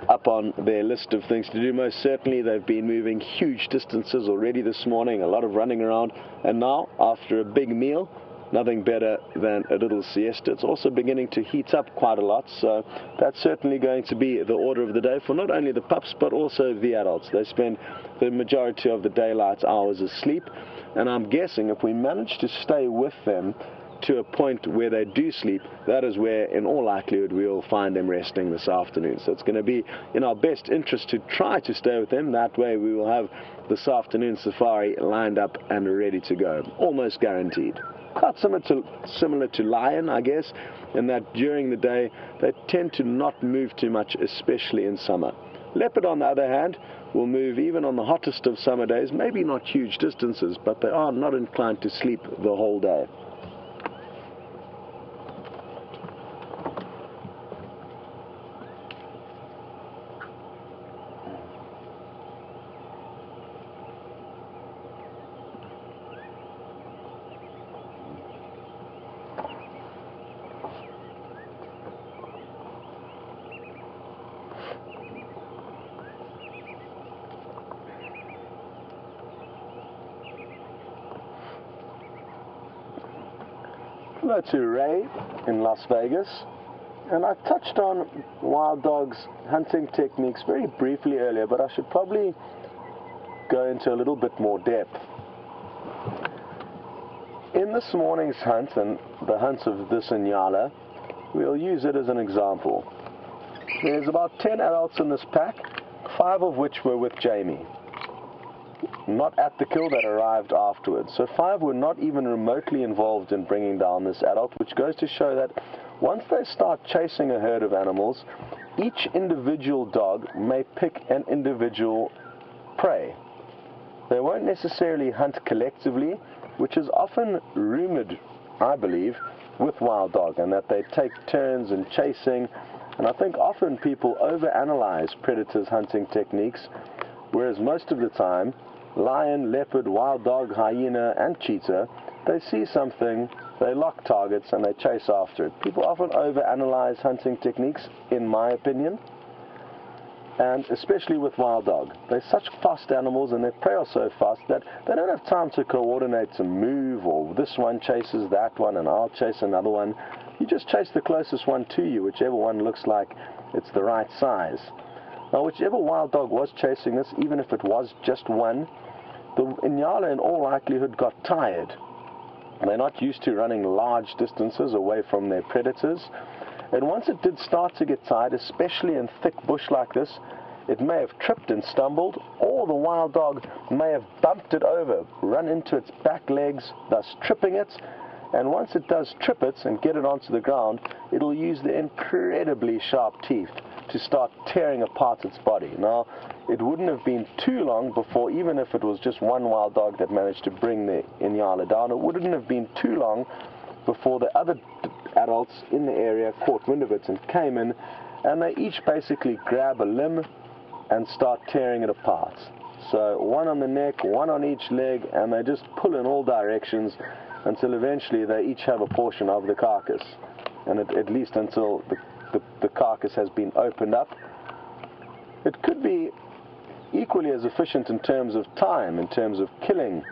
up on their list of things to do. Most certainly, they've been moving huge distances already this morning, a lot of running around, and now, after a big meal, nothing better than a little siesta. It's also beginning to heat up quite a lot, so that's certainly going to be the order of the day for not only the pups but also the adults. They spend the majority of the daylight hours asleep, and I'm guessing if we manage to stay with them to a point where they do sleep, that is where in all likelihood we'll find them resting this afternoon. So it's going to be in our best interest to try to stay with them. That way we will have this afternoon safari lined up and ready to go, almost guaranteed. Quite similar to lion, I guess, in that during the day they tend to not move too much, especially in summer. Leopard, on the other hand, will move even on the hottest of summer days, maybe not huge distances, but they are not inclined to sleep the whole day. Hello to Ray in Las Vegas, and I touched on wild dogs hunting techniques very briefly earlier, but I should probably go into a little bit more depth. In this morning's hunt and the hunts of this Inyala, we'll use it as an example. There's about 10 adults in this pack, 5 of which were with Jamie. Not at the kill, that arrived afterwards. So 5 were not even remotely involved in bringing down this adult, which goes to show that once they start chasing a herd of animals, each individual dog may pick an individual prey. They won't necessarily hunt collectively, which is often rumored, I believe, with wild dog, and that they take turns in chasing. And I think often people overanalyze predators' hunting techniques, whereas most of the time, lion, leopard, wild dog, hyena, and cheetah, they see something, they lock targets, and they chase after it. People often overanalyze hunting techniques, in my opinion, and especially with wild dog. They're such fast animals, and their prey are so fast that they don't have time to coordinate to move, or this one chases that one, and I'll chase another one. you just chase the closest one to you, whichever one looks like it's the right size. Now, whichever wild dog was chasing this, even if it was just one, the Inyala in all likelihood got tired. They're not used to running large distances away from their predators. And once it did start to get tired, especially in thick bush like this, it may have tripped and stumbled, or the wild dog may have bumped it over, run into its back legs, thus tripping it. And once it does trip it and get it onto the ground, it'll use the incredibly sharp teeth to start tearing apart its body. Now, it wouldn't have been too long before, even if it was just one wild dog that managed to bring the Inyala down, it wouldn't have been too long before the other adults in the area caught wind of it and came in, and they each basically grab a limb and start tearing it apart. So one on the neck, one on each leg, and they just pull in all directions until eventually they each have a portion of the carcass, and at least until the carcass has been opened up. It could be equally as efficient in terms of time, in terms of killing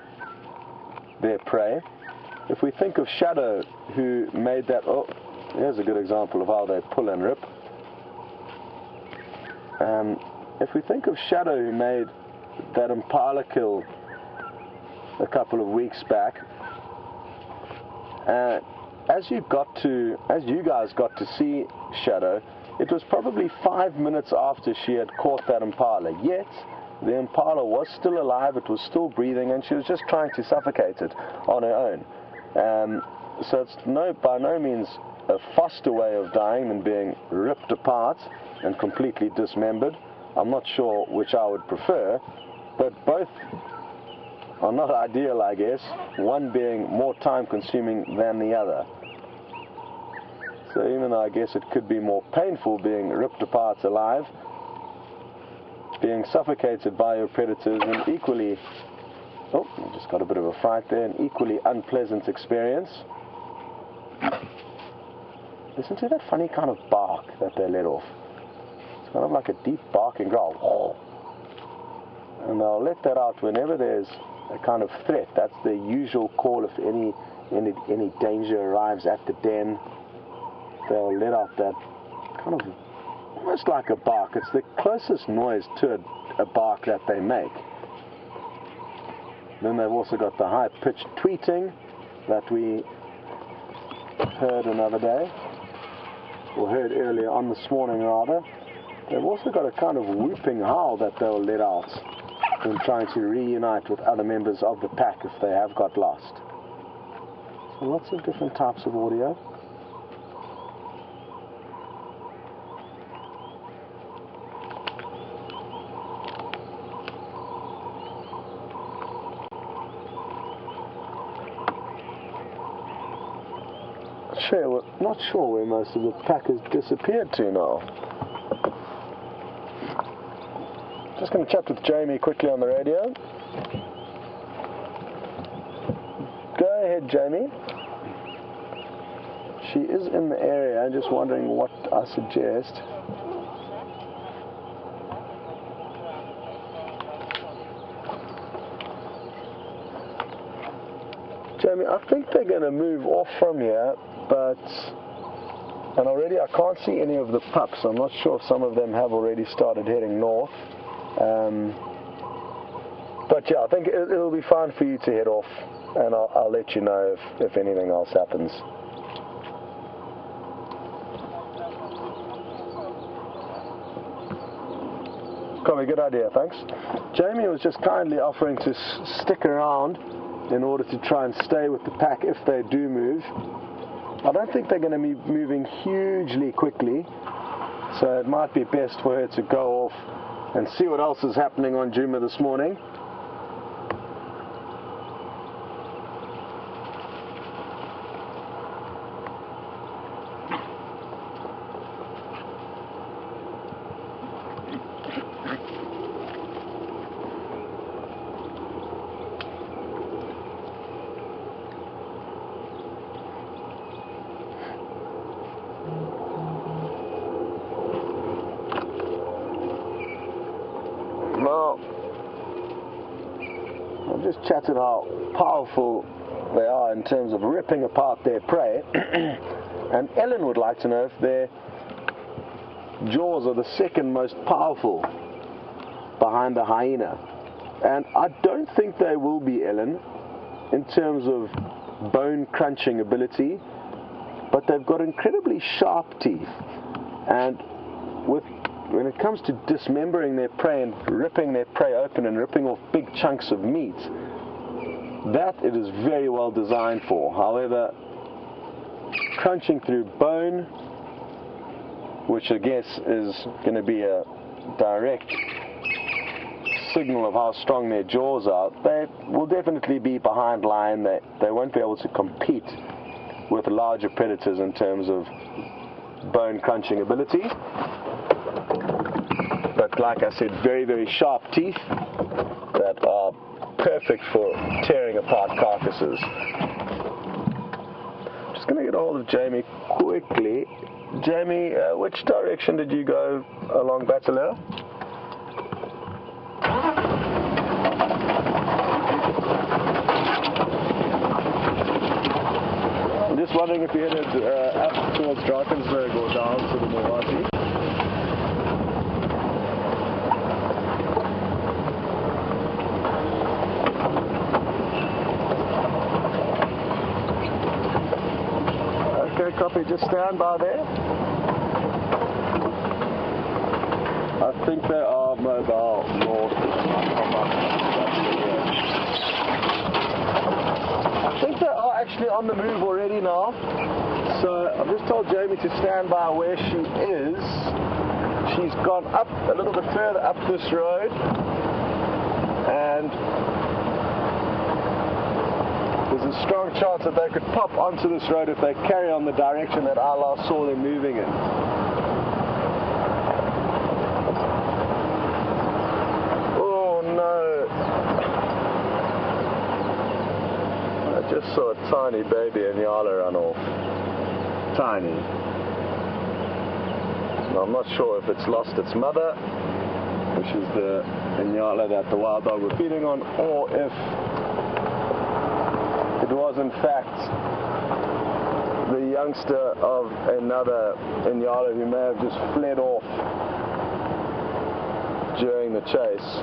their prey. If we think of Shadow, who made that, oh, here's a good example of how they pull and rip. If we think of Shadow, who made that impala kill a couple of weeks back, as you guys got to see Shadow, it was probably 5 minutes after she had caught that impala, yet the impala was still alive, it was still breathing, and she was just trying to suffocate it on her own. So it's by no means a faster way of dying than being ripped apart and completely dismembered. I'm not sure which I would prefer, but both are not ideal, I guess, one being more time consuming than the other. So even though I guess it could be more painful being ripped apart alive, being suffocated by your predators, and equally, oh, I just got a bit of a fright there, an equally unpleasant experience. Listen to that funny kind of bark that they let off. It's kind of like a deep barking growl. And they'll let that out whenever there's a kind of threat. That's the usual call if any danger arrives at the den. They'll let out that kind of almost like a bark. It's the closest noise to a bark that they make. Then they've also got the high-pitched tweeting that we heard another day, or heard earlier on this morning rather. They've also got a kind of whooping howl that they'll let out when trying to reunite with other members of the pack if they have got lost. So lots of different types of audio. Not sure where most of the pack has disappeared to now. Just going to chat with Jamie quickly on the radio. Go ahead, Jamie. She is in the area. I'm just wondering what I suggest. Jamie, I think they're going to move off from here, and already I can't see any of the pups. I'm not sure if some of them have already started heading north. But yeah, I think it'll be fine for you to head off, and I'll let you know if anything else happens. Probably a good idea, thanks. Jamie was just kindly offering to stick around in order to try and stay with the pack if they do move. I don't think they're going to be moving hugely quickly, so it might be best for her to go off and see what else is happening on Juma this morning. Now, I've just chatted how powerful they are in terms of ripping apart their prey. And Ellen would like to know if their jaws are the second most powerful behind the hyena. And I don't think they will be, Ellen, in terms of bone crunching ability, but they've got incredibly sharp teeth. And when it comes to dismembering their prey and ripping their prey open and ripping off big chunks of meat, that it is very well designed for. However, crunching through bone, which I guess is going to be a direct signal of how strong their jaws are, they will definitely be behind line. They won't be able to compete with larger predators in terms of bone crunching ability. But like I said, very, very sharp teeth that are perfect for tearing apart carcasses. Just going to get a hold of Jamie quickly. Jamie, which direction did you go along Bateleur? I'm just wondering if you headed up towards Drakensberg or down to the Milwaukee. Okay, copy. Just stand by there. I think they are mobile north. I think they are actually on the move already now. So I've just told Jamie to stand by where she is. She's gone up a little bit further up this road, and there's a strong chance that they could pop onto this road if they carry on the direction that I last saw them moving in. Oh no! I just saw a tiny baby Inyala run off. Tiny. Now, I'm not sure if it's lost its mother, which is the Inyala that the wild dog were feeding on, or if it was in fact the youngster of another Inyala who may have just fled off during the chase.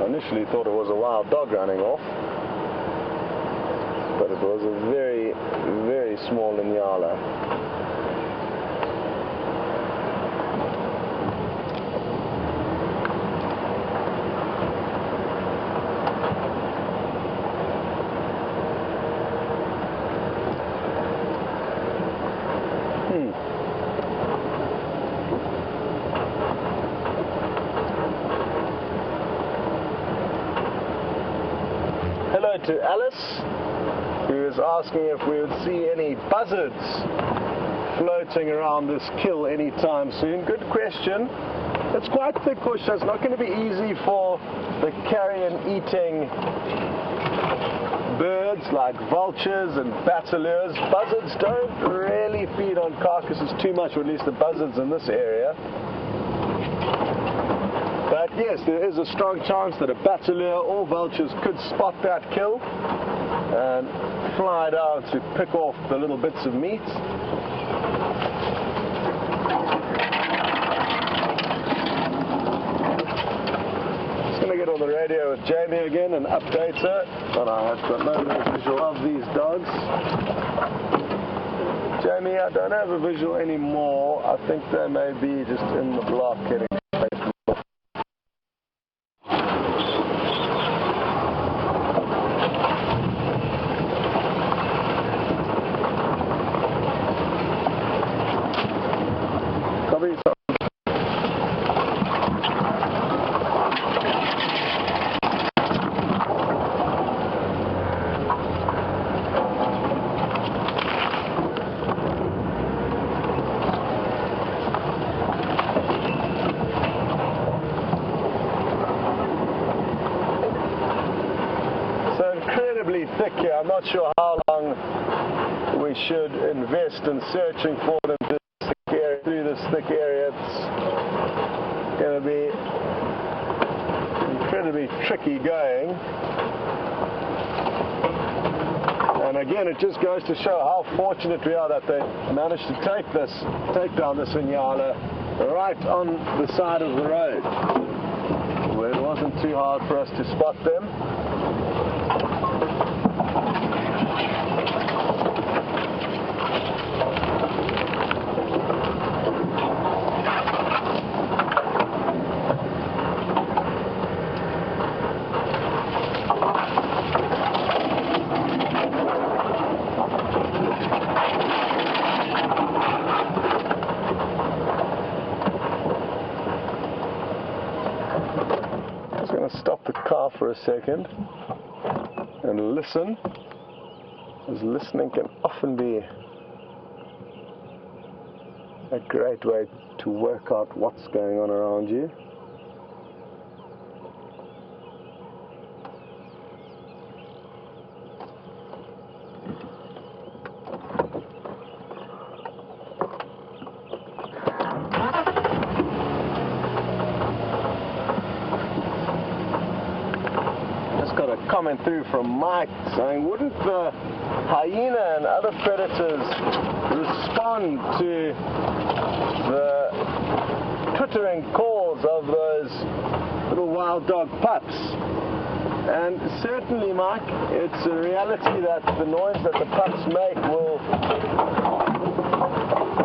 I initially thought it was a wild dog running off, but it was a very, very small Inyala. Hello to Alice, who is asking if we would see any buzzards floating around this kill anytime soon. Good question. It's quite thick bush, so it's not going to be easy for the carrion-eating birds like vultures and bateleurs. Buzzards don't really feed on carcasses too much, or at least the buzzards in this area. But yes, there is a strong chance that a bateleur or vultures could spot that kill and fly down to pick off the little bits of meat. Just going to get on the radio with Jamie again and update her. And I have got no visual of these dogs. Jamie, I don't have a visual anymore. I think they may be just in the block getting away from. Thick here. I'm not sure how long we should invest in searching for them through this thick area. It's going to be incredibly tricky going. And again, it just goes to show how fortunate we are that they managed to take down this Inyala right on the side of the road, where it wasn't too hard for us to spot them. Stop the car for a second and listen, as listening can often be a great way to work out what's going on around you. Got a comment through from Mike saying, wouldn't the hyena and other predators respond to the twittering calls of those little wild dog pups? And certainly, Mike, it's a reality that the noise that the pups make will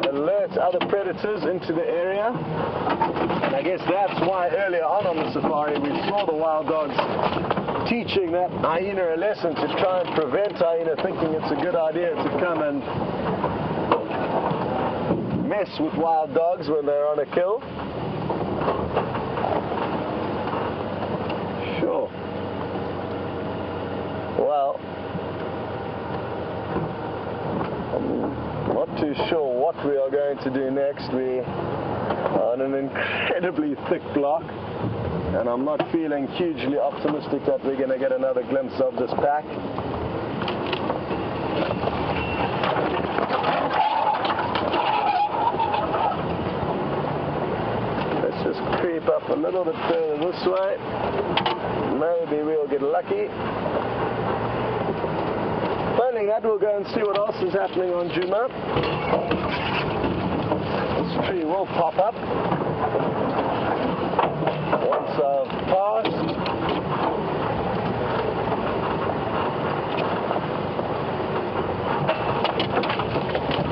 alert other predators into the area. And I guess that's why earlier on the safari we saw the wild dogs teaching that hyena a lesson to try and prevent hyena thinking it's a good idea to come and mess with wild dogs when they're on a kill. Sure. Well, I'm not too sure what we are going to do next. We are on an incredibly thick block, and I'm not feeling hugely optimistic that we're going to get another glimpse of this pack. Let's just creep up a little bit further this way. Maybe we'll get lucky. Failing that, we'll go and see what else is happening on Juma. This tree will pop up once I've passed.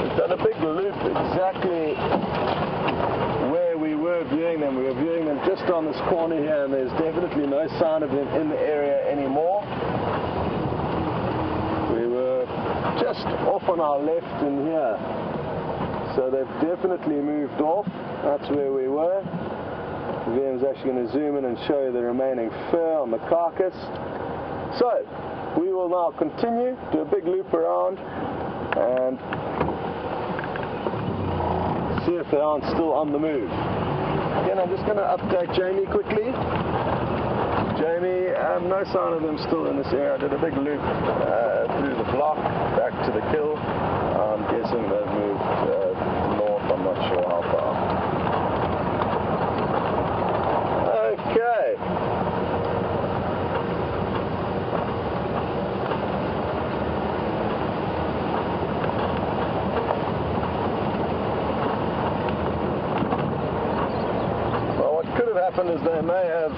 We've done a big loop exactly where we were viewing them. We were viewing them just on this corner here, and there's definitely no sign of them in the area anymore. We were just off on our left in here, so they've definitely moved off. That's where we were. Vim's actually going to zoom in and show you the remaining fur on the carcass. So, we will now continue, do a big loop around, and see if they aren't still on the move. Again, I'm just going to update Jamie quickly. Jamie, no sign of them still in this area. I did a big loop through the block, back to the kill. I'm guessing they've moved north, I'm not sure how far. Okay. Well, what could have happened is they may have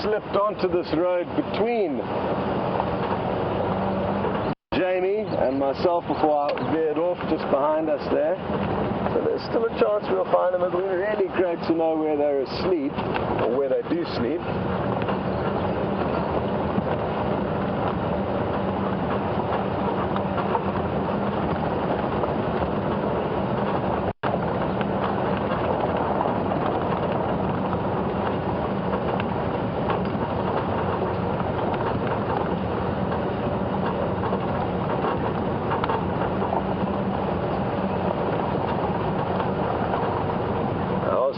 slipped onto this road between Jamie and myself before I veered off just behind us there. So there's still a chance we'll find them. It would be really great to know where they're asleep, or where they do sleep.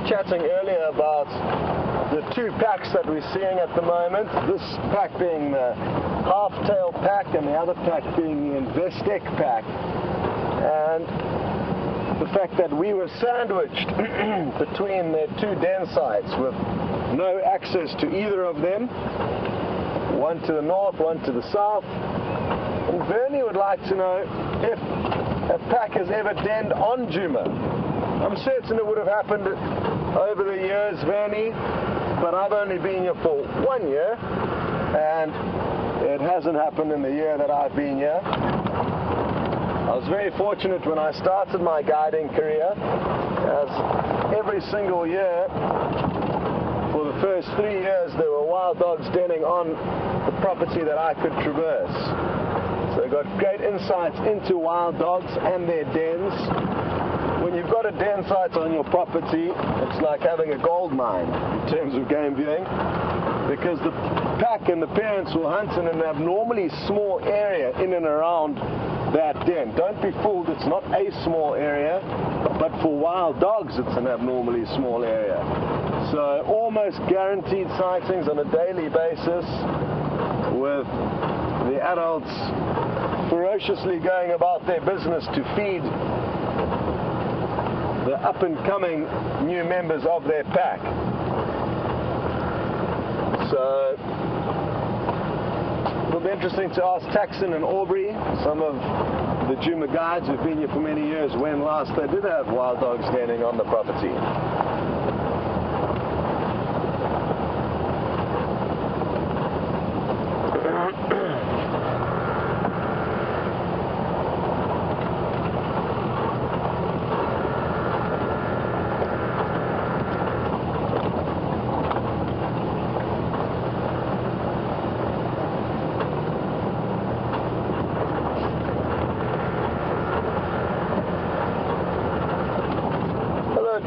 Chatting earlier about the two packs that we're seeing at the moment, this pack being the half-tail pack and the other pack being the Investec pack, and the fact that we were sandwiched between their two den sites with no access to either of them. One to the north, one to the south. And Bernie would like to know if a pack has ever denned on Djuma. I'm certain it would have happened over the years, Bernie, but I've only been here for 1 year, and it hasn't happened in the year that I've been here. I was very fortunate when I started my guiding career, as every single year, for the first 3 years, there were wild dogs denning on the property that I could traverse. So I got great insights into wild dogs and their dens. When you've got a den site on your property, it's like having a gold mine in terms of game viewing, because the pack and the parents will hunt in an abnormally small area in and around that den. Don't be fooled, it's not a small area, but for wild dogs it's an abnormally small area. So almost guaranteed sightings on a daily basis, with the adults ferociously going about their business to feed the up-and-coming new members of their pack. So it'll be interesting to ask Taxon and Aubrey, some of the Djuma guides who've been here for many years, when last they did have wild dogs standing on the property.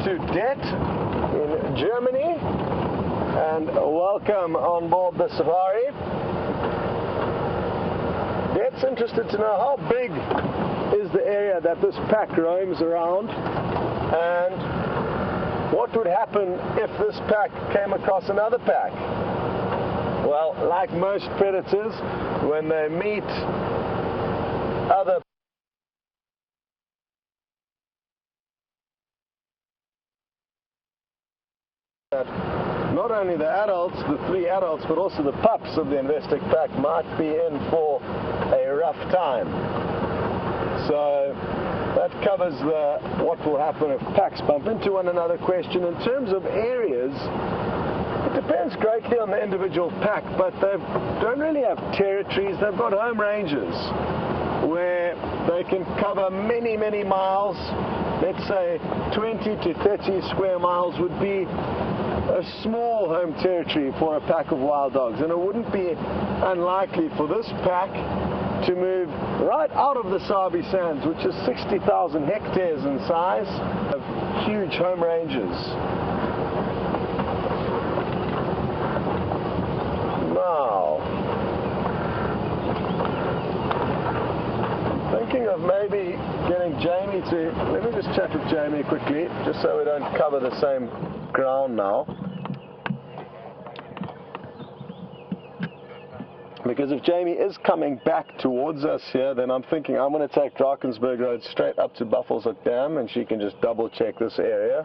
To Det in Germany, and welcome on board the Safari. Det's interested to know how big is the area that this pack roams around, and what would happen if this pack came across another pack. Well, like most predators, when they meet other not only the adults, the 3 adults, but also the pups of the investing pack might be in for a rough time. So that covers the what will happen if packs bump into one another question. In terms of areas, it depends greatly on the individual pack, but they don't really have territories. They've got home ranges where they can cover many, many miles. Let's say 20 to 30 square miles would be a small home territory for a pack of wild dogs, and it wouldn't be unlikely for this pack to move right out of the Sabi Sands, which is 60,000 hectares in size, of huge home ranges. Now, thinking of maybe getting Jamie to, let me just chat with Jamie quickly, just so we don't cover the same ground now. Because if Jamie is coming back towards us here, then I'm thinking I'm going to take Drakensberg Road straight up to Buffelshoek Dam, and she can just double check this area.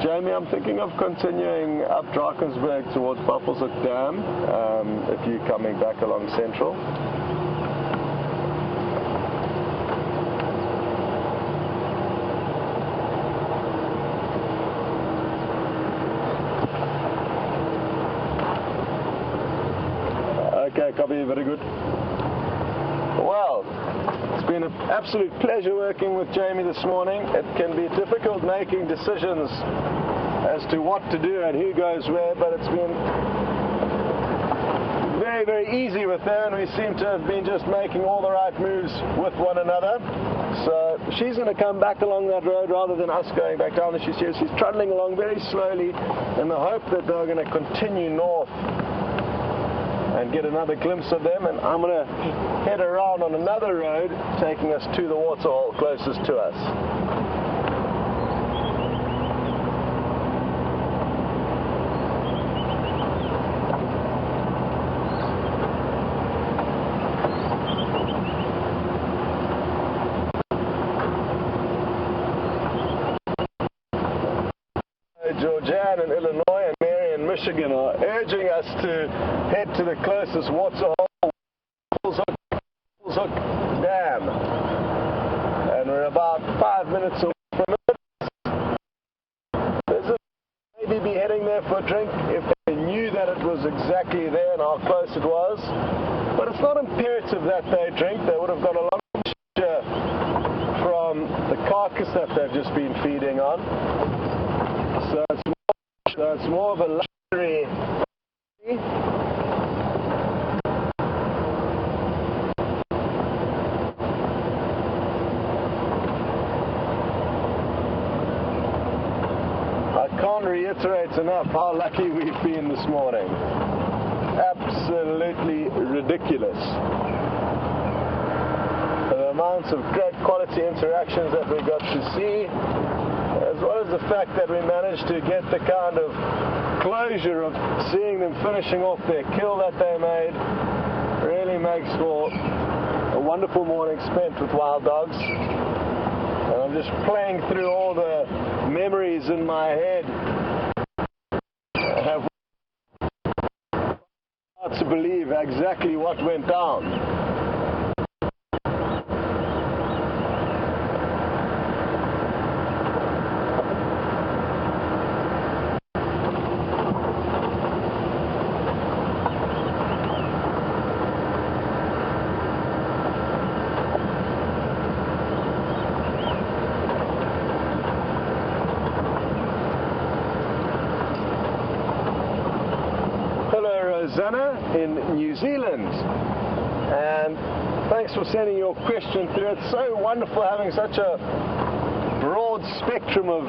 Jamie, I'm thinking of continuing up Drakensberg towards Buffelshoek Dam, if you're coming back along Central. Okay, copy, very good. Well, it's been an absolute pleasure working with Jamie this morning. It can be difficult making decisions as to what to do and who goes where, but it's been very, very easy with her, and we seem to have been just making all the right moves with one another. So she's going to come back along that road rather than us going back down, and she's trundling along very slowly in the hope that they're going to continue north and get another glimpse of them, and I'm going to head around on another road taking us to the waterhole closest to us. Georgianne in Illinois and Mary in Michigan are urging us to head to the closest waterhole, Hook Dam. And we're about 5 minutes away from it. Visitors maybe be heading there for a drink if they knew that it was exactly there and how close it was. But it's not imperative that they drink. They would have got a lot of moisture from the carcass that they've just been feeding on. So it's more of a luxury. I can't reiterate enough how lucky we've been this morning. Absolutely ridiculous. The amounts of great quality interactions that we got to see, as well as the fact that we managed to get the kind of closure of seeing them finishing off their kill that they made, really makes for a wonderful morning spent with wild dogs. And I'm just playing through all the memories in my head. I have hard to believe exactly what went down. In New Zealand, and thanks for sending your question through. It's so wonderful having such a broad spectrum of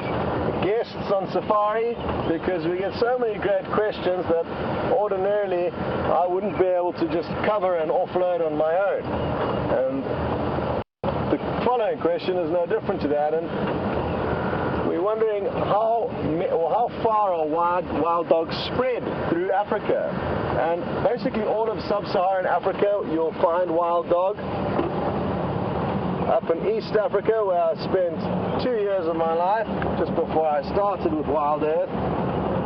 guests on Safari, because we get so many great questions that ordinarily I wouldn't be able to just cover and offload on my own. And the following question is no different to that, and we're wondering how far are wild dogs spread through Africa. And basically all of sub-Saharan Africa you'll find wild dog. Up in East Africa, where I spent 2 years of my life just before I started with WildEarth,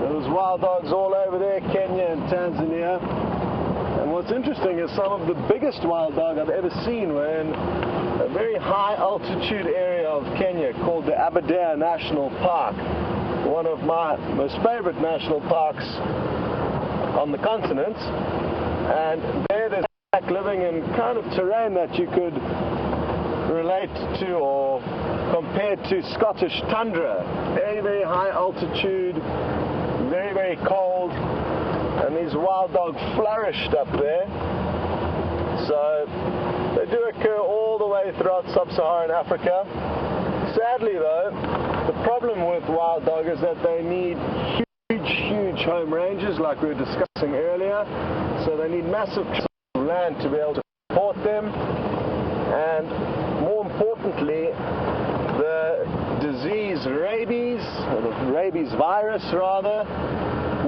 there was wild dogs all over there, Kenya and Tanzania. And what's interesting is some of the biggest wild dog I've ever seen were in a very high altitude area of Kenya called the Aberdare National Park, one of my most favorite national parks on the continent. And there's living in kind of terrain that you could relate to or compare to Scottish tundra. Very, very high altitude, very, very cold, and these wild dogs flourished up there. So they do occur all the way throughout sub-Saharan Africa. Sadly though, the problem with wild dog is that they need huge home ranges like we were discussing earlier. So they need massive tracts of land to be able to support them. And more importantly, the disease rabies, or the rabies virus rather,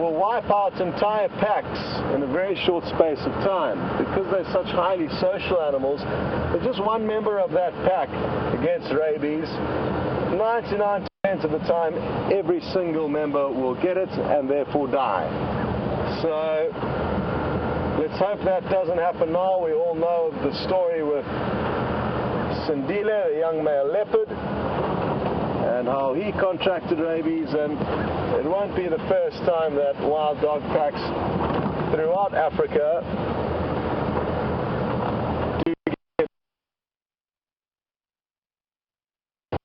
will wipe out entire packs in a very short space of time. Because they're such highly social animals, if just one member of that pack gets rabies, 99% of the time every single member will get it and therefore die. So let's hope that doesn't happen now. We all know of the story with Sindile, a young male leopard, and how he contracted rabies, and it won't be the first time that wild dog packs throughout Africa do get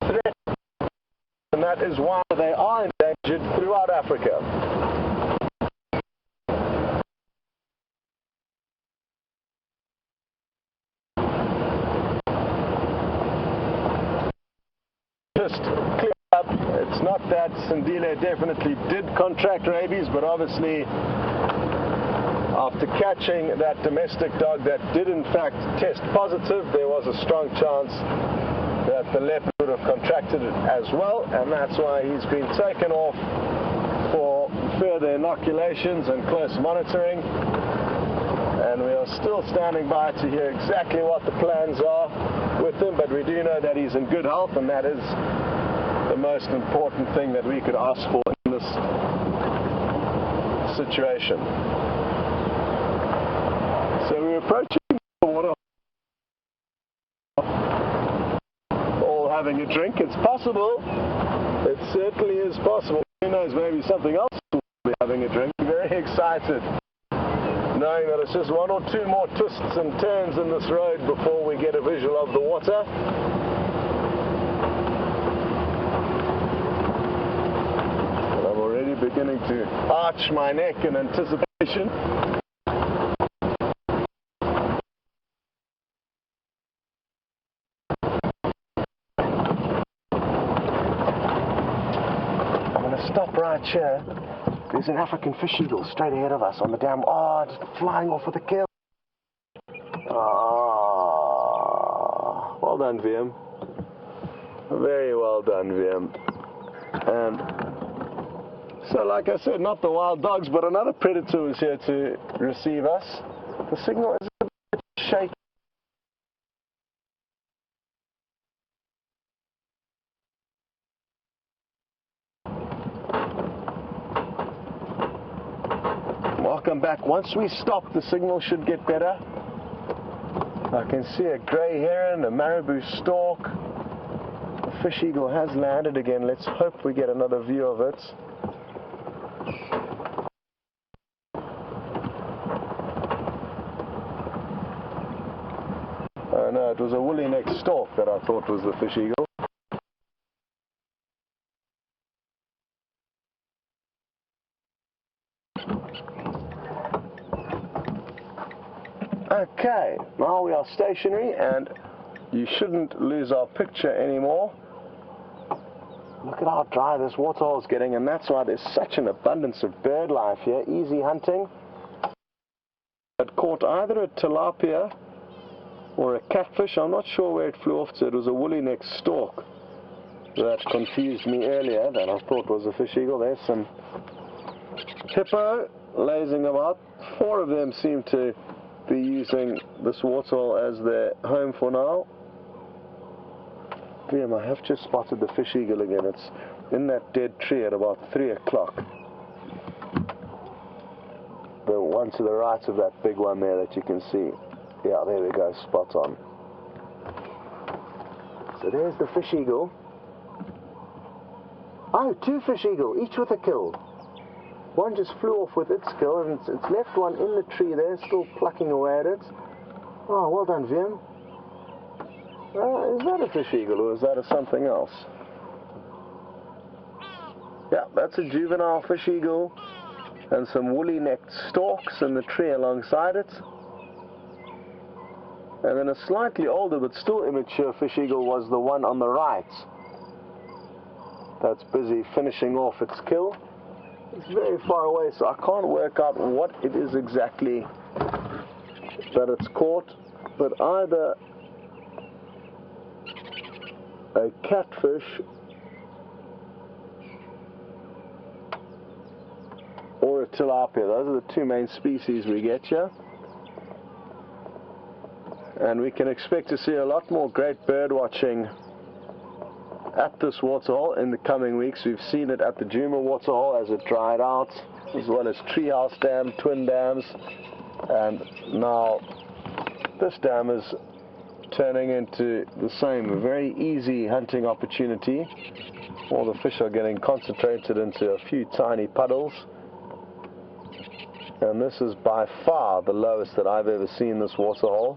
threatened, and that is why they are endangered throughout Africa. Just clear up, it's not that Sindile definitely did contract rabies, but obviously after catching that domestic dog that did in fact test positive, there was a strong chance that the leopard would have contracted it as well, and that's why he's been taken off for further inoculations and close monitoring. And we are still standing by to hear exactly what the plans are with him, but we do know that he's in good health, and that is the most important thing that we could ask for in this this situation. So we're approaching the water, all having a drink. It's possible, it certainly is possible. Who knows, maybe something else will be having a drink. Very excited, knowing that it's just one or two more twists and turns in this road before we get a visual of the water. And I'm already beginning to arch my neck in anticipation. I'm going to stop right here. There's an African fish eagle straight ahead of us on the dam. Oh, just flying off with a kill. Oh, well done, VM. Very well done, VM. And so, like I said, not the wild dogs, but another predator was here to receive us. The signal is a bit shaky. Welcome back. Once we stop, the signal should get better. I can see a grey heron, a marabou stork. The fish eagle has landed again. Let's hope we get another view of it. Oh no, it was a woolly-necked stork that I thought was the fish eagle. Okay, now we are stationary and you shouldn't lose our picture anymore. Look at how dry this waterhole is getting, and that's why there's such an abundance of bird life here. Easy hunting. It caught either a tilapia or a catfish. I'm not sure where it flew off to. It was a woolly-necked stork that confused me earlier, that I thought was a fish eagle. There's some hippo lazing about. 4 of them seem to be using this waterhole as their home for now. Damn, I have just spotted the fish eagle again. It's in that dead tree at about 3 o'clock. The one to the right of that big one there that you can see. Yeah, there we go, spot on. So there's the fish eagle. Oh, 2 fish eagle, each with a kill. One just flew off with its kill, and it's left one in the tree there, still plucking away at it. Oh, well done, Vim. Is that a fish eagle, or is that something else? Yeah, that's a juvenile fish eagle, and some woolly-necked storks in the tree alongside it. And then a slightly older, but still immature fish eagle was the one on the right. That's busy finishing off its kill. It's very far away, so I can't work out what it is exactly that it's caught, but either a catfish or a tilapia. Those are the 2 main species we get here. And we can expect to see a lot more great bird watching at this waterhole in the coming weeks. We've seen it at the Juma waterhole as it dried out, as well as Treehouse Dam, Twin Dams, and now this dam is turning into the same, a very easy hunting opportunity. All the fish are getting concentrated into a few tiny puddles, and this is by far the lowest that I've ever seen this waterhole.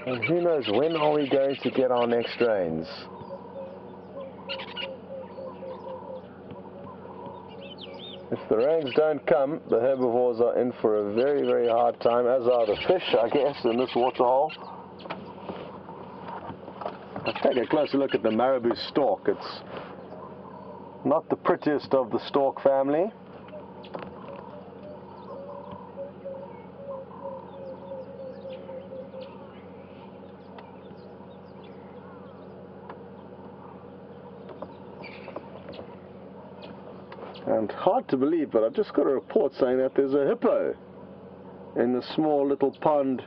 And who knows, when are we going to get our next rains? If the rains don't come, the herbivores are in for a very, very hard time, as are the fish, I guess, in this waterhole. Let's take a closer look at the marabou stork. It's not the prettiest of the stork family. And hard to believe, but I've just got a report saying that there's a hippo in the small little pond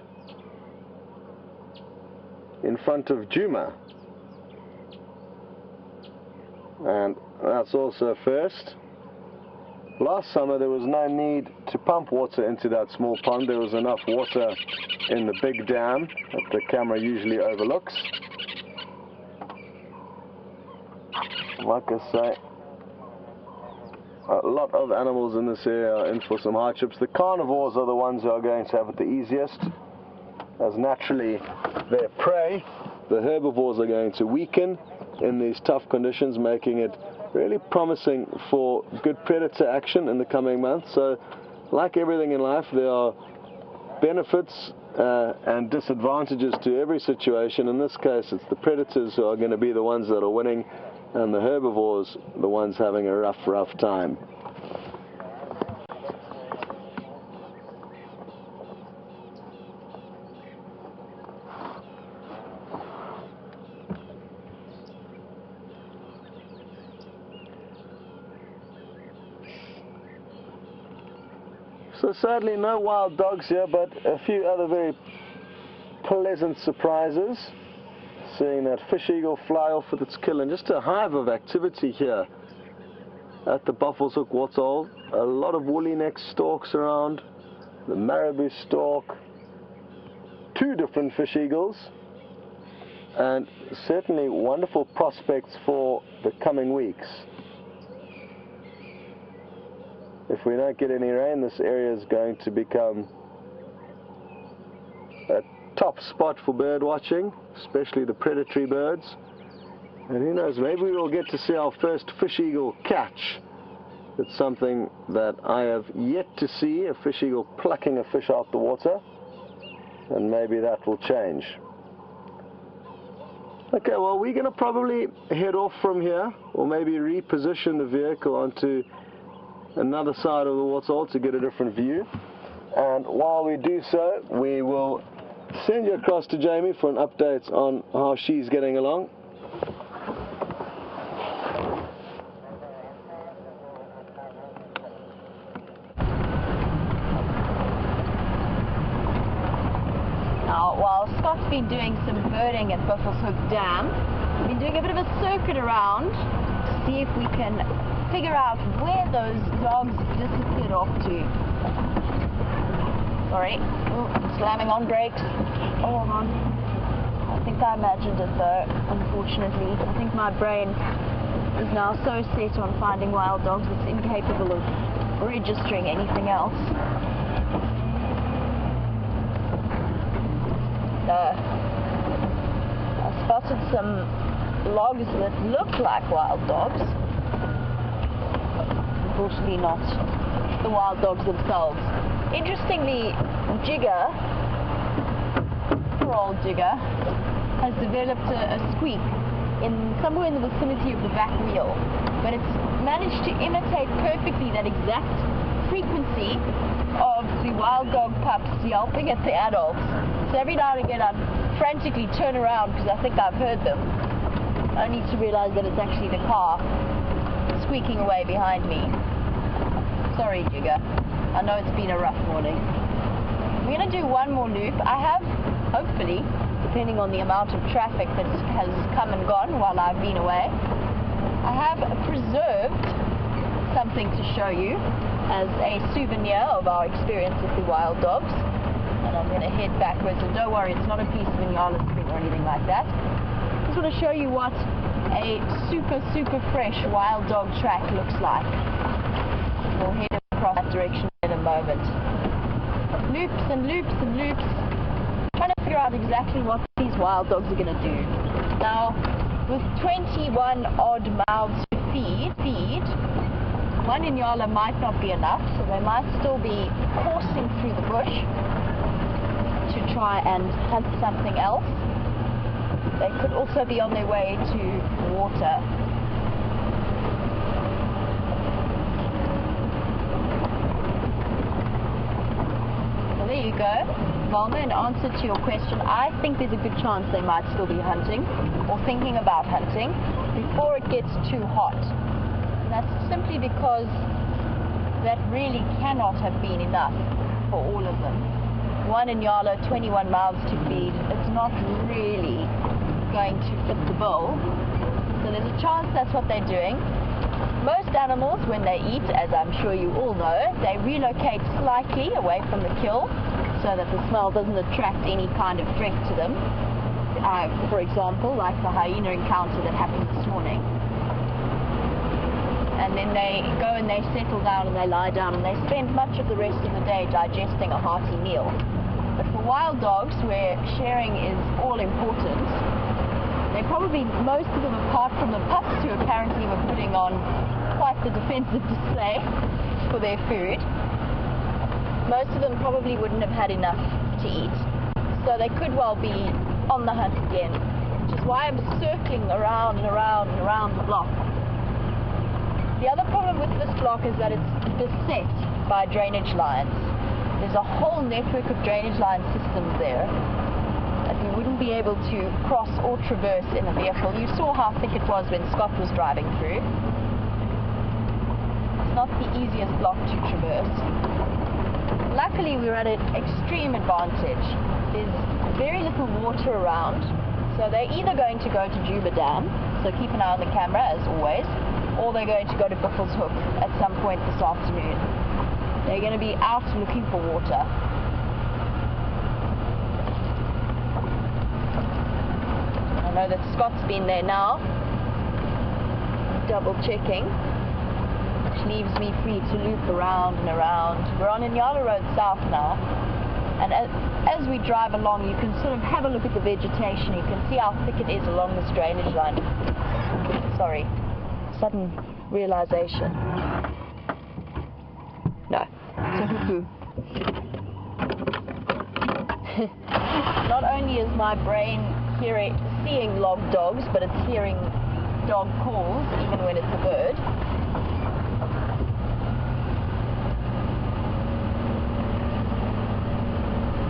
in front of Juma. And That's also a first. Last summer there was no need to pump water into that small pond. There was enough water in the big dam that the camera usually overlooks. Like I say, a lot of animals in this area are in for some hardships. The carnivores are the ones who are going to have it the easiest, as naturally their prey, the herbivores, are going to weaken in these tough conditions, making it really promising for good predator action in the coming months. So, like everything in life, there are benefits and disadvantages to every situation. In this case, it's the predators who are going to be the ones that are winning, and the herbivores the ones having a rough time. So sadly no wild dogs here, but a few other very pleasant surprises. Seeing that fish eagle fly off with its kill, and just a hive of activity here at the Buffalo's Hook waterhole. A lot of woolly neck storks around, the marabou stork, 2 different fish eagles, and certainly wonderful prospects for the coming weeks. If we don't get any rain, this area is going to become a top spot for bird watching, especially the predatory birds. And who knows, maybe we'll get to see our first fish eagle catch. It's something that I have yet to see, a fish eagle plucking a fish out the water, and maybe that will change. Okay, well, we're going to probably head off from here, or maybe reposition the vehicle onto another side of the waterhole to get a different view. And while we do so, we will send you across to Jamie for an update on how she's getting along. Now, while Scott's been doing some birding at Buffalo's Hook Dam, we've been doing a bit of a circuit around to see if we can figure out where those dogs disappeared off to. Sorry, slamming on brakes. Oh, hold on. I think I imagined it though, unfortunately. I think my brain is now so set on finding wild dogs it's incapable of registering anything else. I spotted some logs that look like wild dogs. Unfortunately not the wild dogs themselves. Interestingly, Jigger, poor old Jigger, has developed a squeak somewhere in the vicinity of the back wheel, but it's managed to imitate perfectly that exact frequency of the wild dog pups yelping at the adults. So every now and again I frantically turn around because I think I've heard them, only to realize that it's actually the car squeaking away behind me. Sorry, Jigger. I know it's been a rough morning. We're going to do one more loop. I have, hopefully, depending on the amount of traffic that has come and gone while I've been away, I have preserved something to show you as a souvenir of our experience with the wild dogs. And I'm going to head backwards, and don't worry, it's not a piece of Inyala string or anything like that. I just want to show you what a super fresh wild dog track looks like. We'll head across that direction in a moment. Loops and loops and loops, trying to figure out exactly what these wild dogs are going to do. Now, with 21 odd mouths to feed, one Inyala might not be enough, so they might still be coursing through the bush to try and hunt something else. They could also be on their way to water. Well, there you go. Valma, in answer to your question, I think there's a good chance they might still be hunting or thinking about hunting before it gets too hot. And that's simply because that really cannot have been enough for all of them. One Inyala, 21 mouths to feed, it's not really going to fit the bill. So there's a chance that's what they're doing. Most animals, when they eat, as I'm sure you all know, they relocate slightly away from the kill so that the smell doesn't attract any kind of threat to them. For example, like the hyena encounter that happened this morning. And then they go and they settle down and they lie down and they spend much of the rest of the day digesting a hearty meal. But for wild dogs, where sharing is all important, they probably, most of them apart from the pups who apparently were putting on quite the defensive display for their food, most of them probably wouldn't have had enough to eat. So they could well be on the hunt again, which is why I'm circling around and around and around the block. The other problem with this block is that it's beset by drainage lines. There's a whole network of drainage line systems there that we wouldn't be able to cross or traverse in a vehicle. You saw how thick it was when Scott was driving through. It's not the easiest block to traverse. Luckily, we're at an extreme advantage. There's very little water around, so they're either going to go to Juba Dam, so keep an eye on the camera as always, or they're going to go to Buffels Hook at some point this afternoon. They're going to be out looking for water. I know that Scott's been there now, double checking, which leaves me free to loop around and around. We're on Inyala Road South now, and as we drive along you can sort of have a look at the vegetation. You can see how thick it is along this drainage line. Sorry, sudden realization. No, it's a hoo-hoo. Not only is my brain seeing log dogs, but it's hearing dog calls even when it's a bird.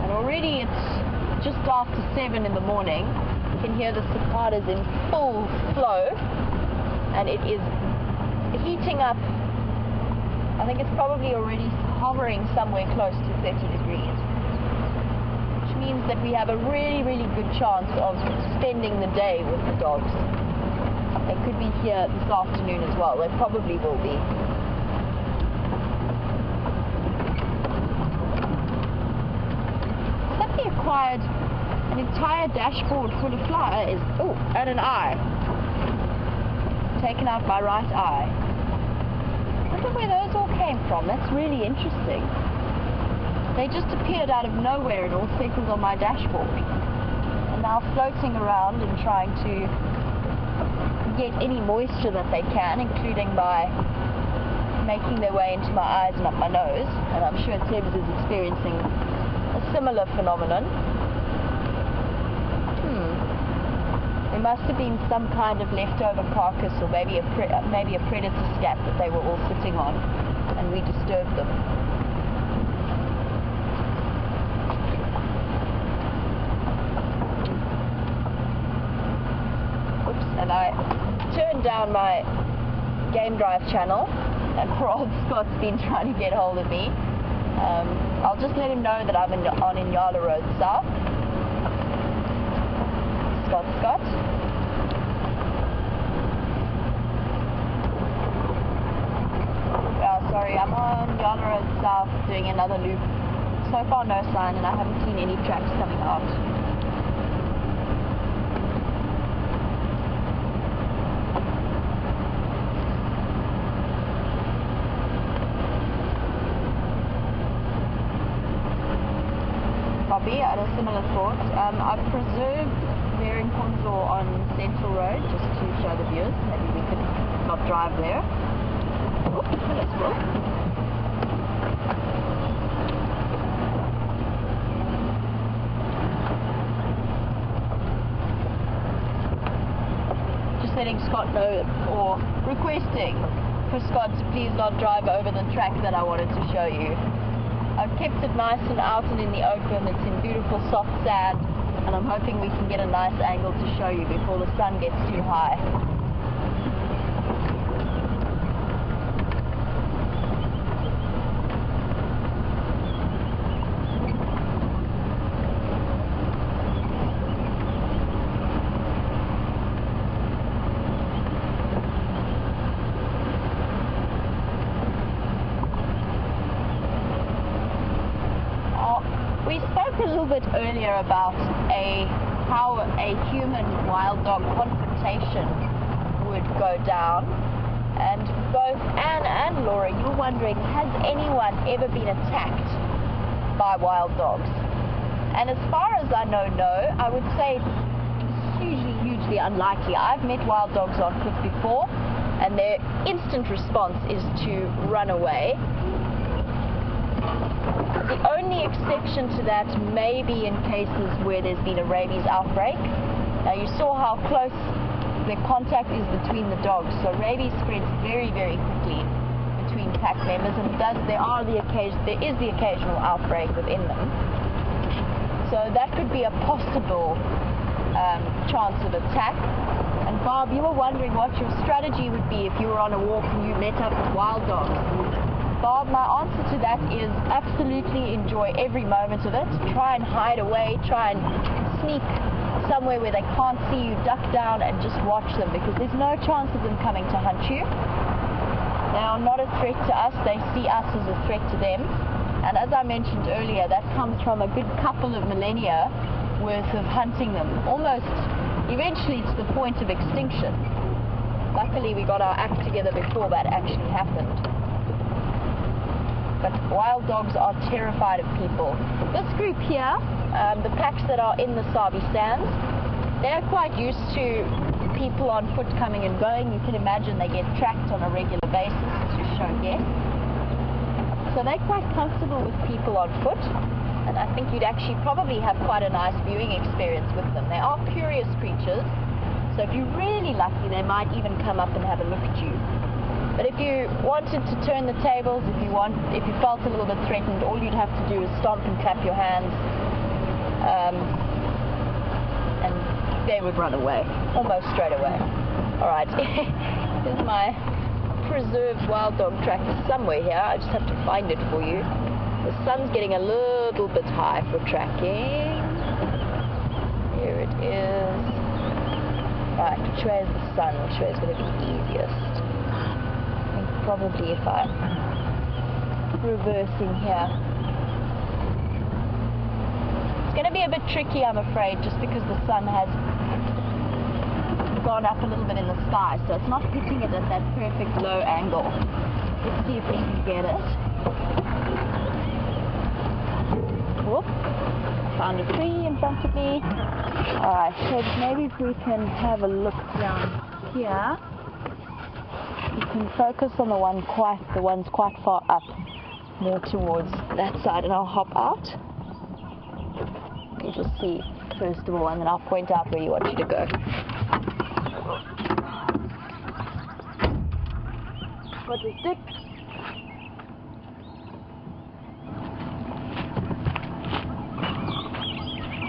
And already it's just after 7 in the morning. You can hear the cicadas in full flow, and it is heating up. I think it's probably already hovering somewhere close to 30 degrees, which means that we have a really, really good chance of spending the day with the dogs. They could be here this afternoon as well. They probably will be. Somebody acquired an entire dashboard full of flies. Oh, and an eye. Taken out my right eye. I wonder where those all came from. That's really interesting. They just appeared out of nowhere and all settled on my dashboard. And now floating around and trying to get any moisture that they can, including by making their way into my eyes and up my nose. And I'm sure Tibbs is experiencing a similar phenomenon. There must have been some kind of leftover carcass, or maybe a predator scat that they were all sitting on, and we disturbed them. Oops, and I turned down my Game Drive channel, and poor old Scott's been trying to get hold of me. I'll just let him know that I'm on Inyala Road South. Scott. Sorry, I'm on Inyala Road South doing another loop. So far no sign, and I haven't seen any tracks coming out. Bobby, I had a similar thought. I've preserved Bearing Consor on Central Road just to show the viewers. Maybe we could not drive there. Oh, yes, well. Just letting Scott know, or requesting for Scott to please not drive over the track that I wanted to show you. I've kept it nice and out and in the open. It's in beautiful soft sand, and I'm hoping we can get a nice angle to show you before the sun gets too high. bit earlier about how a human wild dog confrontation would go down, and both Anne and Laura, you were wondering, has anyone ever been attacked by wild dogs? And as far as I know, no. I would say it's hugely unlikely. I've met wild dogs on foot before, and their instant response is to run away. The only exception to that may be in cases where there's been a rabies outbreak. Now, you saw how close the contact is between the dogs, so rabies spreads very quickly between pack members, and there is the occasional outbreak within them. So that could be a possible chance of attack. And Bob, you were wondering what your strategy would be if you were on a walk and you met up with wild dogs. Bob, my answer to that is absolutely enjoy every moment of it. Try and hide away, try and sneak somewhere where they can't see you, duck down and just watch them, because there's no chance of them coming to hunt you. They are not a threat to us, they see us as a threat to them. And as I mentioned earlier, that comes from a good couple of millennia worth of hunting them, almost eventually to the point of extinction. Luckily we got our act together before that actually happened. But wild dogs are terrified of people. This group here, the packs that are in the Sabi Sands, they're quite used to people on foot coming and going. You can imagine they get tracked on a regular basis, as you showed yes. So they're quite comfortable with people on foot, and I think you'd actually probably have quite a nice viewing experience with them. They are curious creatures, so if you're really lucky, they might even come up and have a look at you. But if you wanted to turn the tables, if you felt a little bit threatened, all you'd have to do is stomp and clap your hands, and they would run away, almost straight away. Alright, here's my preserved wild dog tracker somewhere here. I just have to find it for you. The sun's getting a little bit high for tracking. Here it is. Right, which way is the sun? Which way is going to be easiest? Probably if I'm reversing here. It's going to be a bit tricky, I'm afraid, just because the sun has gone up a little bit in the sky, so it's not hitting it at that perfect low angle. Let's see if we can get it. Whoop. Found a tree in front of me. Alright, so maybe if we can have a look down here. You can focus on the ones quite far up, more towards that side, and I'll hop out. You just see first of all, and then I'll point out where you want you to go. What is it?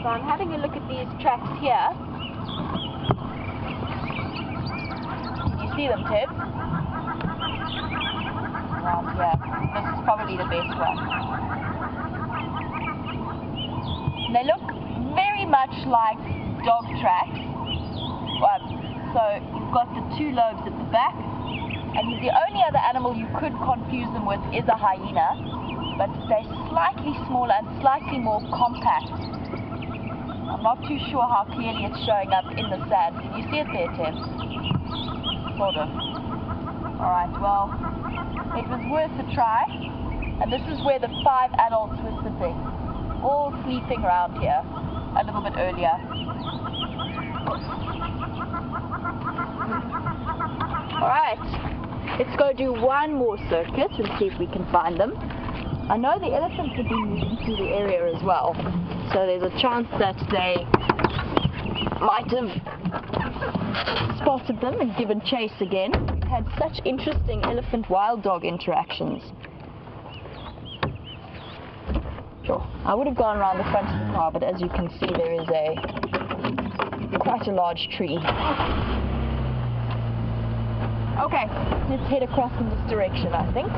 So I'm having a look at these tracks here. Can you see them, Ted? Yeah, this is probably the best one. They look very much like dog tracks. So you've got the two lobes at the back, and the only other animal you could confuse them with is a hyena, but they're slightly smaller and slightly more compact. I'm not too sure how clearly it's showing up in the sand. Can you see it there, Tim? Sort of. Alright, well, it was worth a try, and this is where the 5 adults were sitting, all sleeping around here a little bit earlier. Alright, let's go do one more circuit and see if we can find them. I know the elephants have been moving through the area as well, so there's a chance that they might have spotted them and given chase again. We've had such interesting elephant-wild dog interactions. Sure, I would have gone around the front of the car, but as you can see there is quite a large tree. Okay, let's head across in this direction, I think.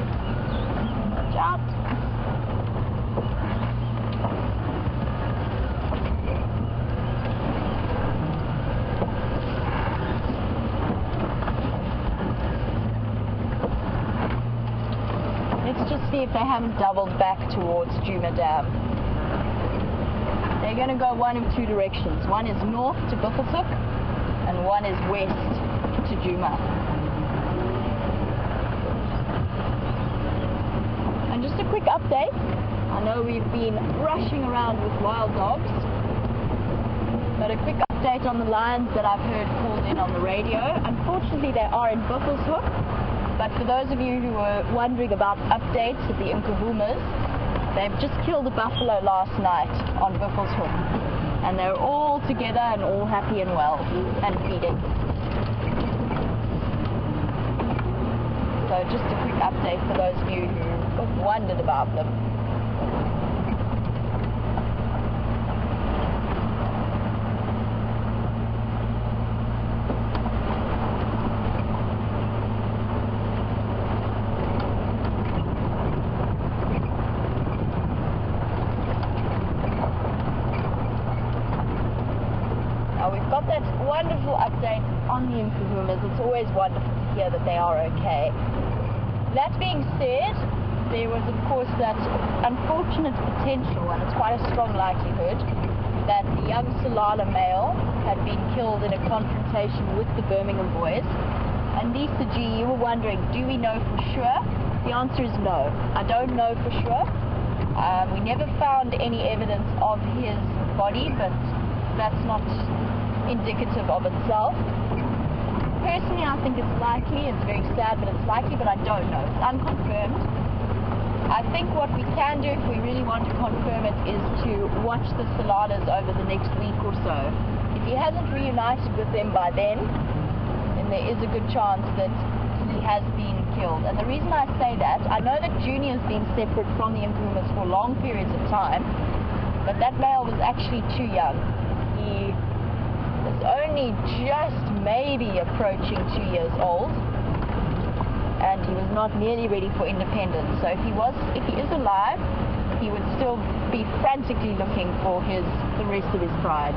Watch out. Let's just see if they haven't doubled back towards Juma Dam. they're going to go one of two directions. One is north to Buffelshoek and one is west to Djuma. And just a quick update. I know we've been rushing around with wild dogs, but a quick update on the lions that I've heard called in on the radio. Unfortunately, they are in Buffelshoek, but for those of you who were wondering about updates at the Nkuhumas, they've just killed a buffalo last night on Buffelshoek, and they're all together and all happy and well and feeding. So just a quick update for those of you who wondered about them. We've got that wonderful update on the Nkuhumas. It's always wonderful to hear that they are okay. That being said, there was of course that unfortunate potential, and it's quite a strong likelihood, that the young Salala male had been killed in a confrontation with the Birmingham boys. And Lisa G, you were wondering, do we know for sure? The answer is no. I don't know for sure. We never found any evidence of his body, but that's not indicative of itself. Personally, I think it's likely. It's very sad, but it's likely, but I don't know. It's unconfirmed. I think what we can do if we really want to confirm it is to watch the Saladas over the next week or so. If he hasn't reunited with them by then there is a good chance that he has been killed. And the reason I say that, I know that Junior's been separate from the Nkuhumas for long periods of time, but that male was actually too young. He was only just maybe approaching 2 years old, and he was not nearly ready for independence. So if he is alive, he would still be frantically looking for the rest of his pride.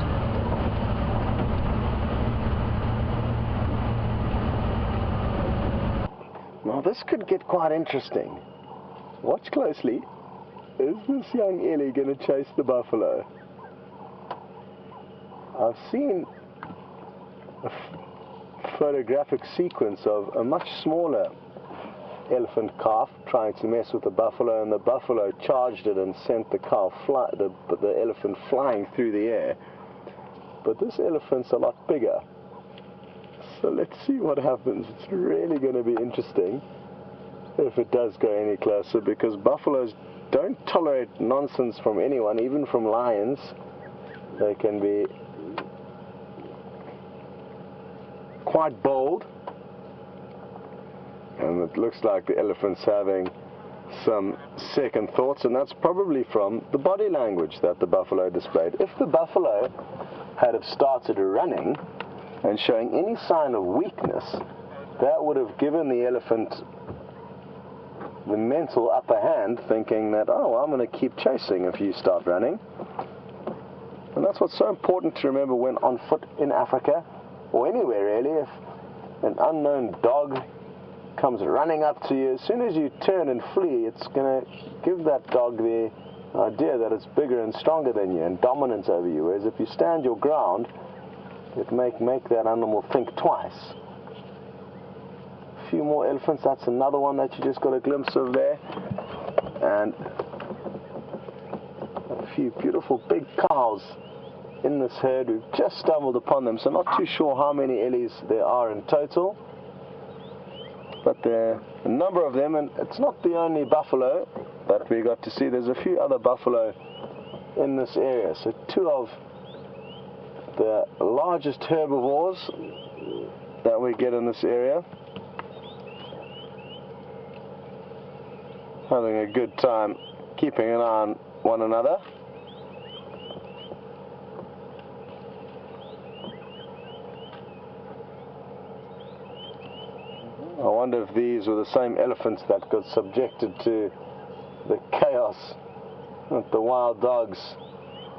Now this could get quite interesting. Watch closely. Is this young Ellie going to chase the buffalo? I've seen a photographic sequence of a much smaller elephant calf trying to mess with the buffalo, and the buffalo charged it and sent the the elephant flying through the air. But this elephant's a lot bigger. So let's see what happens. It's really going to be interesting if it does go any closer, because buffaloes don't tolerate nonsense from anyone, even from lions. They can be quite bold, and it looks like the elephant's having some second thoughts, and that's probably from the body language that the buffalo displayed. If the buffalo had have started running and showing any sign of weakness, that would have given the elephant the mental upper hand, thinking that, oh, I'm going to keep chasing if you start running. And that's what's so important to remember when on foot in Africa, or anywhere really. If an unknown dog comes running up to you, as soon as you turn and flee, it's going to give that dog the idea that it's bigger and stronger than you and dominant over you. Whereas if you stand your ground, it make that animal think twice. A few more elephants. That's another one that you just got a glimpse of there. And a few beautiful big cows in this herd. We've just stumbled upon them, so not too sure how many Ellies there are in total. But there are a number of them, and it's not the only buffalo that we got to see. There's a few other buffalo in this area. So two of the largest herbivores that we get in this area, having a good time keeping an eye on one another. I wonder if these were the same elephants that got subjected to the chaos that the wild dogs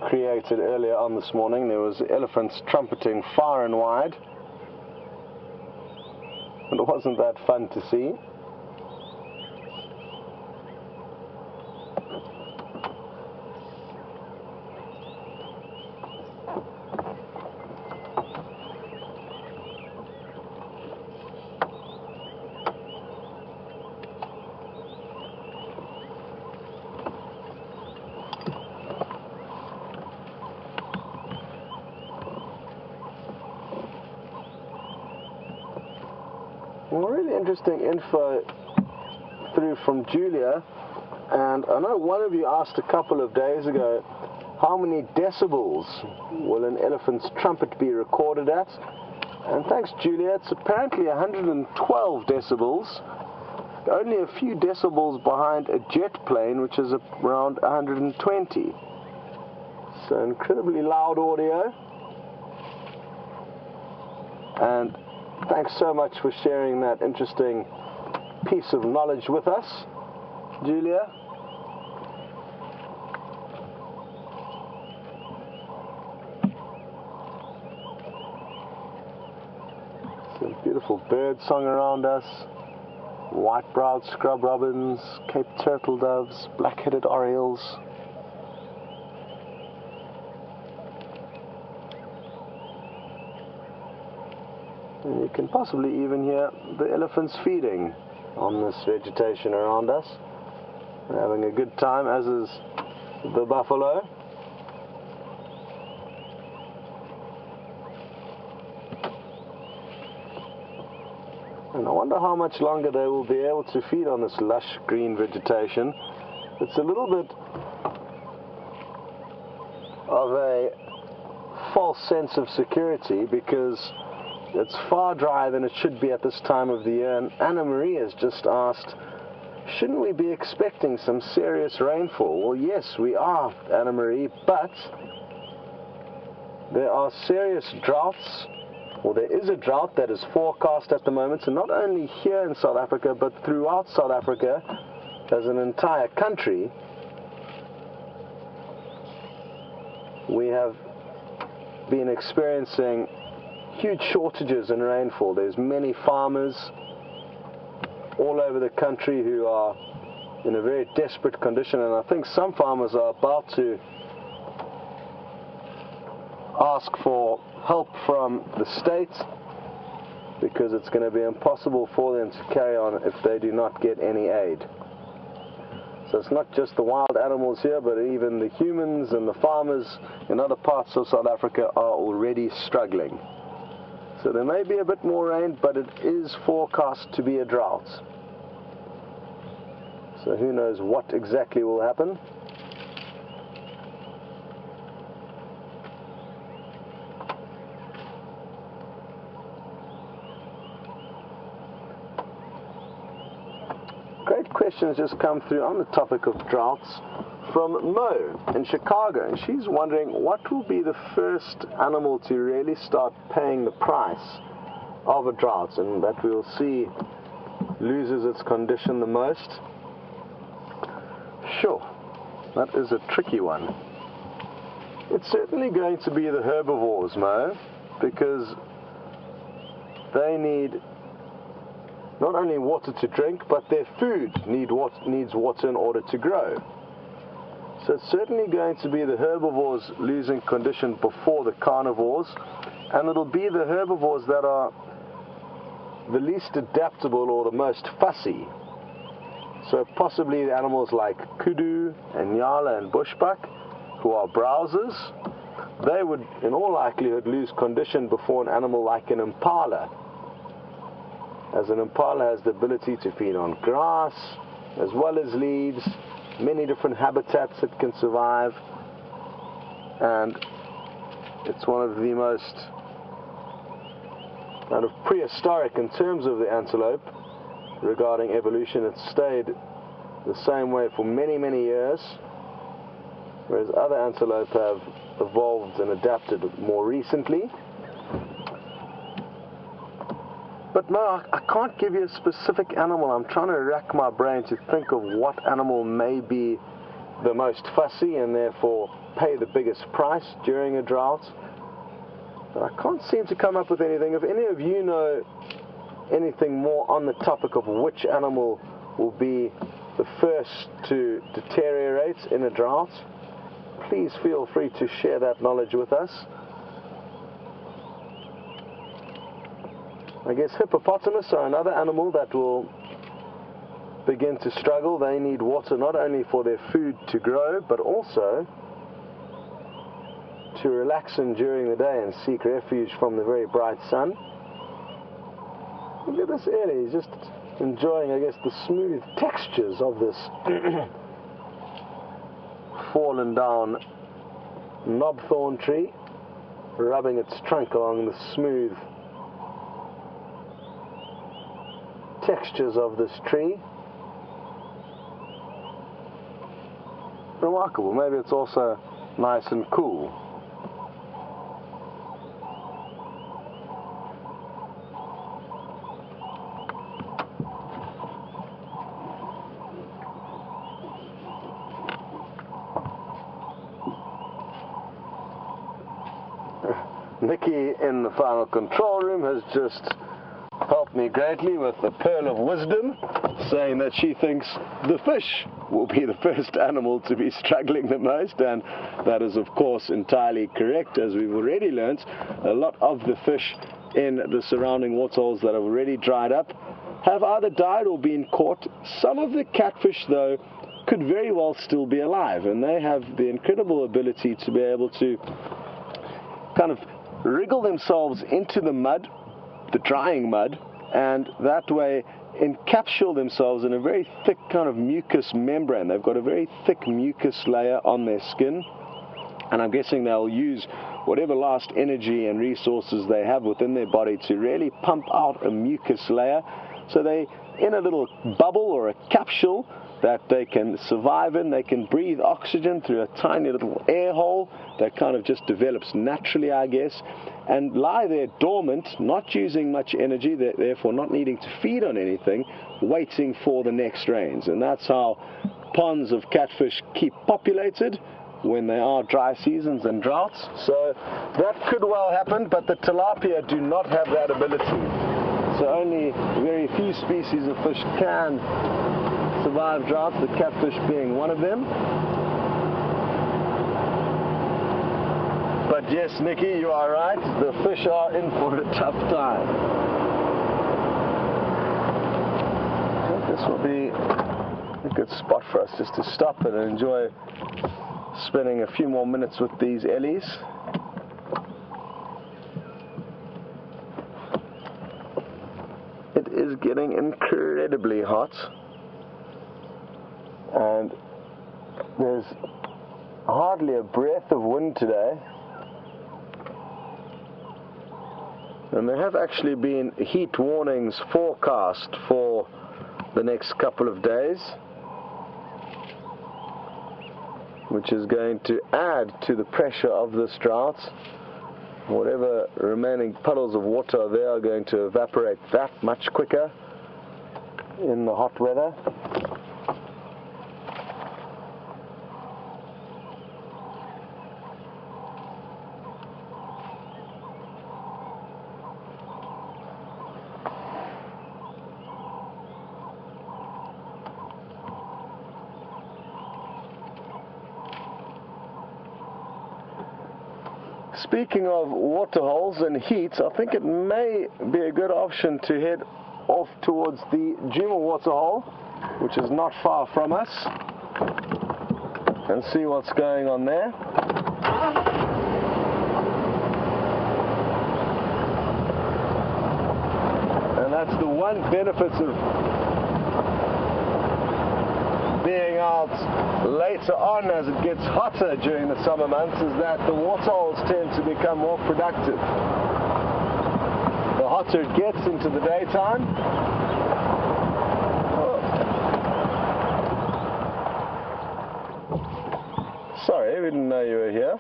created earlier on this morning. There was elephants trumpeting far and wide, and it wasn't that fun to see. Well, really interesting info through from Julia, and I know one of you asked a couple of days ago, how many decibels will an elephant's trumpet be recorded at? And thanks, Julia, it's apparently 112 decibels, only a few decibels behind a jet plane, which is around 120. So incredibly loud audio. And thanks so much for sharing that interesting piece of knowledge with us, Julia. Some beautiful bird song around us. White-browed scrub robins, Cape turtle doves, black-headed orioles. And you can possibly even hear the elephants feeding on this vegetation around us. They're having a good time, as is the buffalo. And I wonder how much longer they will be able to feed on this lush green vegetation. It's a little bit of a false sense of security because it's far drier than it should be at this time of the year. And Anna Marie has just asked, shouldn't we be expecting some serious rainfall? Well, yes, we are, Anna Marie, but there are serious droughts. Well, there is a drought that is forecast at the moment, so not only here in South Africa, but throughout South Africa as an entire country. We have been experiencing huge shortages in rainfall. There's many farmers all over the country who are in a very desperate condition, and I think some farmers are about to ask for help from the state because it's going to be impossible for them to carry on if they do not get any aid. So it's not just the wild animals here, but even the humans and the farmers in other parts of South Africa are already struggling. So there may be a bit more rain, but it is forecast to be a drought. So who knows what exactly will happen. Great questions just come through on the topic of droughts from Mo in Chicago, and she's wondering what will be the first animal to really start paying the price of a drought, and that we'll see loses its condition the most. Sure, that is a tricky one. It's certainly going to be the herbivores, Mo, because they need not only water to drink, but their food needs water in order to grow. So it's certainly going to be the herbivores losing condition before the carnivores, and it'll be the herbivores that are the least adaptable or the most fussy. So possibly the animals like kudu and nyala and bushbuck, who are browsers, they would in all likelihood lose condition before an animal like an impala, as an impala has the ability to feed on grass as well as leaves, many different habitats it can survive, and it's one of the most kind of prehistoric in terms of the antelope regarding evolution. It's stayed the same way for many, many years, whereas other antelope have evolved and adapted more recently. But no, I can't give you a specific animal. I'm trying to rack my brain to think of what animal may be the most fussy and therefore pay the biggest price during a drought. But I can't seem to come up with anything. If any of you know anything more on the topic of which animal will be the first to deteriorate in a drought, please feel free to share that knowledge with us. I guess hippopotamus are another animal that will begin to struggle. They need water not only for their food to grow, but also to relax in during the day and seek refuge from the very bright sun. look at this ellie. He's just enjoying, I guess, the smooth textures of this fallen down knobthorn tree, rubbing its trunk along the smooth textures of this tree. Remarkable. Maybe it's also nice and cool. Nikki in the final control room has just helped me greatly with the pearl of wisdom, saying that she thinks the fish will be the first animal to be struggling the most, and that is of course entirely correct. As we've already learnt, a lot of the fish in the surrounding waterholes that have already dried up have either died or been caught. Some of the catfish, though, could very well still be alive, and they have the incredible ability to be able to kind of wriggle themselves into the mud, the drying mud, and that way encapsule themselves in a very thick kind of mucus membrane. They've got a very thick mucus layer on their skin, and I'm guessing they'll use whatever last energy and resources they have within their body to really pump out a mucus layer, so they in a little bubble or a capsule that they can survive in. They can breathe oxygen through a tiny little air hole that kind of just develops naturally, I guess, and lie there dormant, not using much energy, therefore not needing to feed on anything, waiting for the next rains. And that's how ponds of catfish keep populated when there are dry seasons and droughts. So that could well happen, but the tilapia do not have that ability. So only very few species of fish can survive droughts, the catfish being one of them. But yes, Nikki, you are right, the fish are in for a tough time. I think this will be a good spot for us just to stop and enjoy spending a few more minutes with these ellies. It is getting incredibly hot, and there's hardly a breath of wind today, and there have actually been heat warnings forecast for the next couple of days, which is going to add to the pressure of this drought. Whatever remaining puddles of water are there are going to evaporate that much quicker in the hot weather. Speaking of waterholes and heat, I think it may be a good option to head off towards the Juma waterhole, which is not far from us, and see what's going on there. And that's the one benefit of being out later on as it gets hotter during the summer months, is that the waterholes tend to become more productive. The hotter it gets into the daytime, sorry, we didn't know you were here.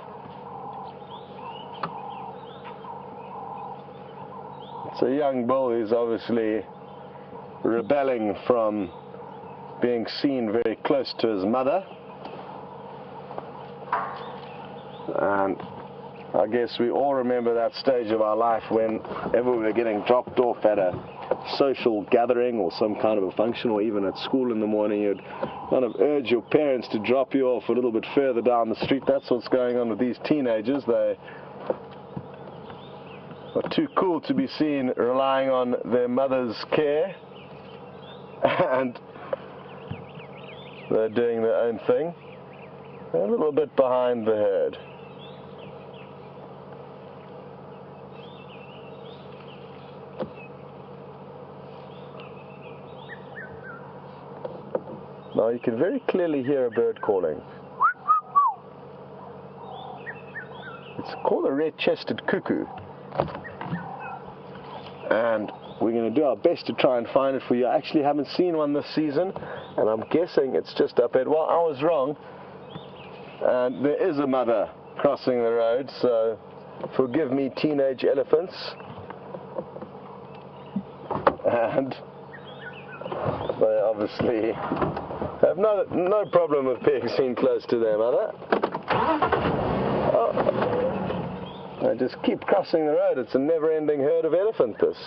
It's a young bull who's obviously rebelling from being seen very close to his mother, and I guess we all remember that stage of our life whenever we were getting dropped off at a social gathering or some kind of a function, or even at school in the morning, you'd kind of urge your parents to drop you off a little bit further down the street. That's what's going on with these teenagers. They are too cool to be seen relying on their mother's care, and they're doing their own thing. They're a little bit behind the herd. Now you can very clearly hear a bird calling. It's called a red-chested cuckoo. And we're going to do our best to try and find it for you. I actually haven't seen one this season, and I'm guessing it's just up ahead. Well, I was wrong. And there is a mother crossing the road, so forgive me, teenage elephants. And they obviously have no problem with being seen close to their mother. Oh. They just keep crossing the road. It's a never-ending herd of elephant, this.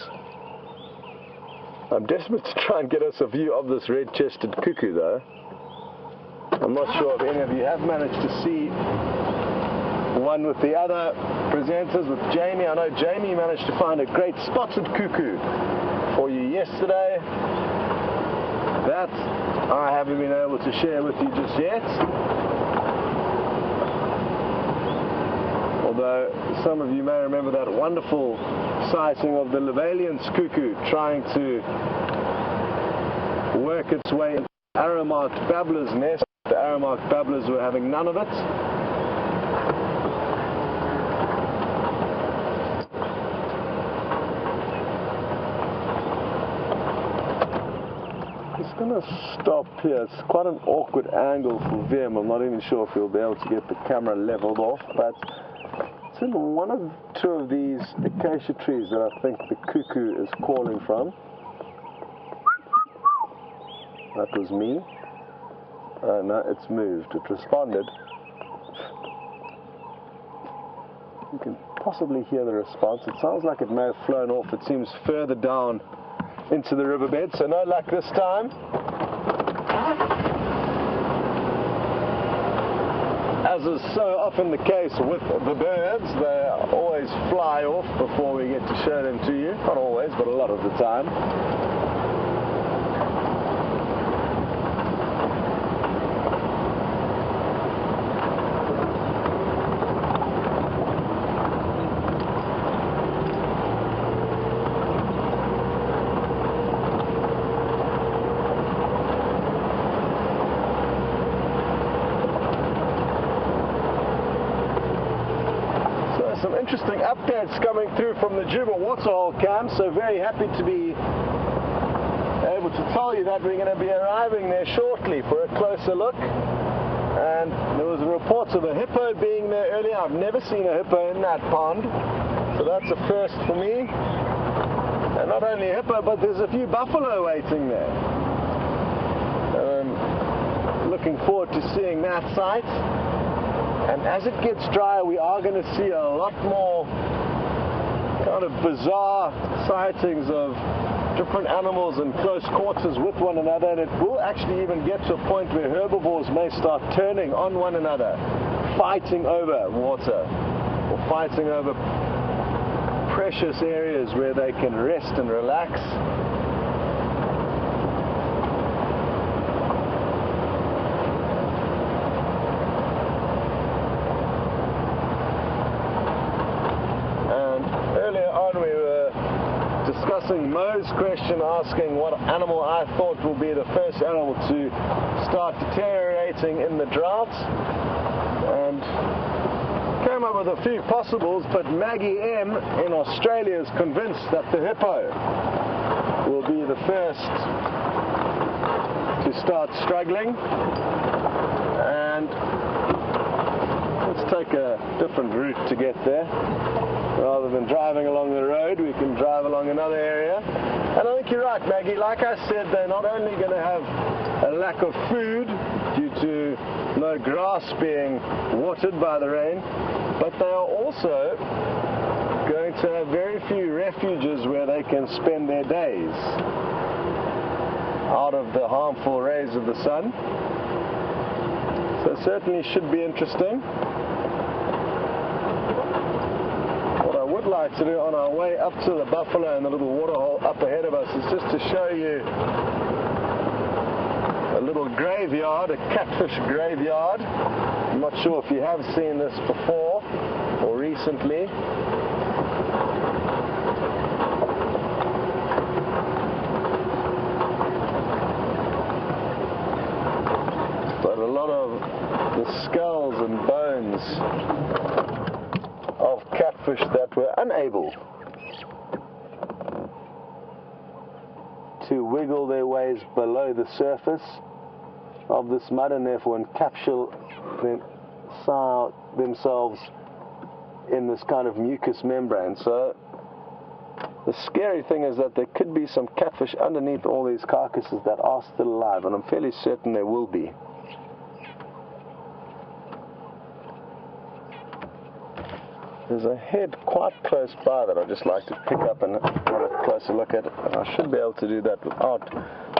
I'm desperate to try and get us a view of this red-chested cuckoo, though. I'm not sure if any of you have managed to see one with the other presenters, with Jamie. I know Jamie managed to find a great spotted cuckoo for you yesterday. That I haven't been able to share with you just yet. Although some of you may remember that wonderful sighting of the Lavalian's cuckoo trying to work its way into the arrow-marked babbler's nest. The arrow-marked babblers were having none of it. Just going to stop here. It's quite an awkward angle for Vim. I'm not even sure if we'll be able to get the camera leveled off, but it's in one of two of these acacia trees that I think the cuckoo is calling from. That was me. No, it's moved. It responded. You can possibly hear the response. It sounds like it may have flown off. It seems further down into the riverbed, so no luck this time. As is so often the case with the birds, they always fly off before we get to show them to you. Not always, but a lot of the time. Some interesting updates coming through from the Juba Waterhole camp, so very happy to be able to tell you that we're going to be arriving there shortly for a closer look. And there was a report of a hippo being there earlier. I've never seen a hippo in that pond, so that's a first for me. And not only a hippo, but there's a few buffalo waiting there. Looking forward to seeing that sight. And as it gets drier, we are going to see a lot more kind of bizarre sightings of different animals in close quarters with one another, and it will actually even get to a point where herbivores may start turning on one another, fighting over water, or fighting over precious areas where they can rest and relax. Discussing Mo's question, asking what animal I thought will be the first animal to start deteriorating in the drought, and came up with a few possibles, but Maggie M in Australia is convinced that the hippo will be the first to start struggling. And let's take a different route to get there. Rather than driving along the road, we can drive along another area. And I think you're right, Maggie. Like I said, they're not only going to have a lack of food due to no grass being watered by the rain, but they are also going to have very few refuges where they can spend their days out of the harmful rays of the sun. So it certainly should be interesting. Would like to do on our way up to the buffalo and the little waterhole up ahead of us is just to show you a little graveyard, a catfish graveyard. I'm not sure if you have seen this before or recently. lot of the skulls and bones of catfish that were unable to wiggle their ways below the surface of this mud, and therefore encapsulate themselves in this kind of mucus membrane. So the scary thing is that there could be some catfish underneath all these carcasses that are still alive, and I'm fairly certain there will be. There's a head quite close by that I'd just like to pick up and have a closer look at it. And I should be able to do that without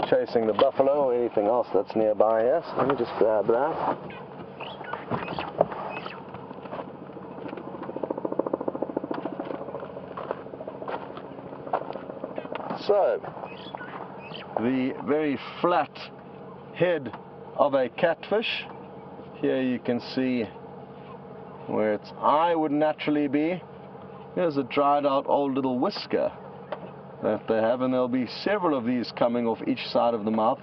chasing the buffalo or anything else that's nearby. Yes, let me just grab that. So, the very flat head of a catfish. Here you can see where its eye would naturally be. Here's a dried out old little whisker that they have, and there'll be several of these coming off each side of the mouth,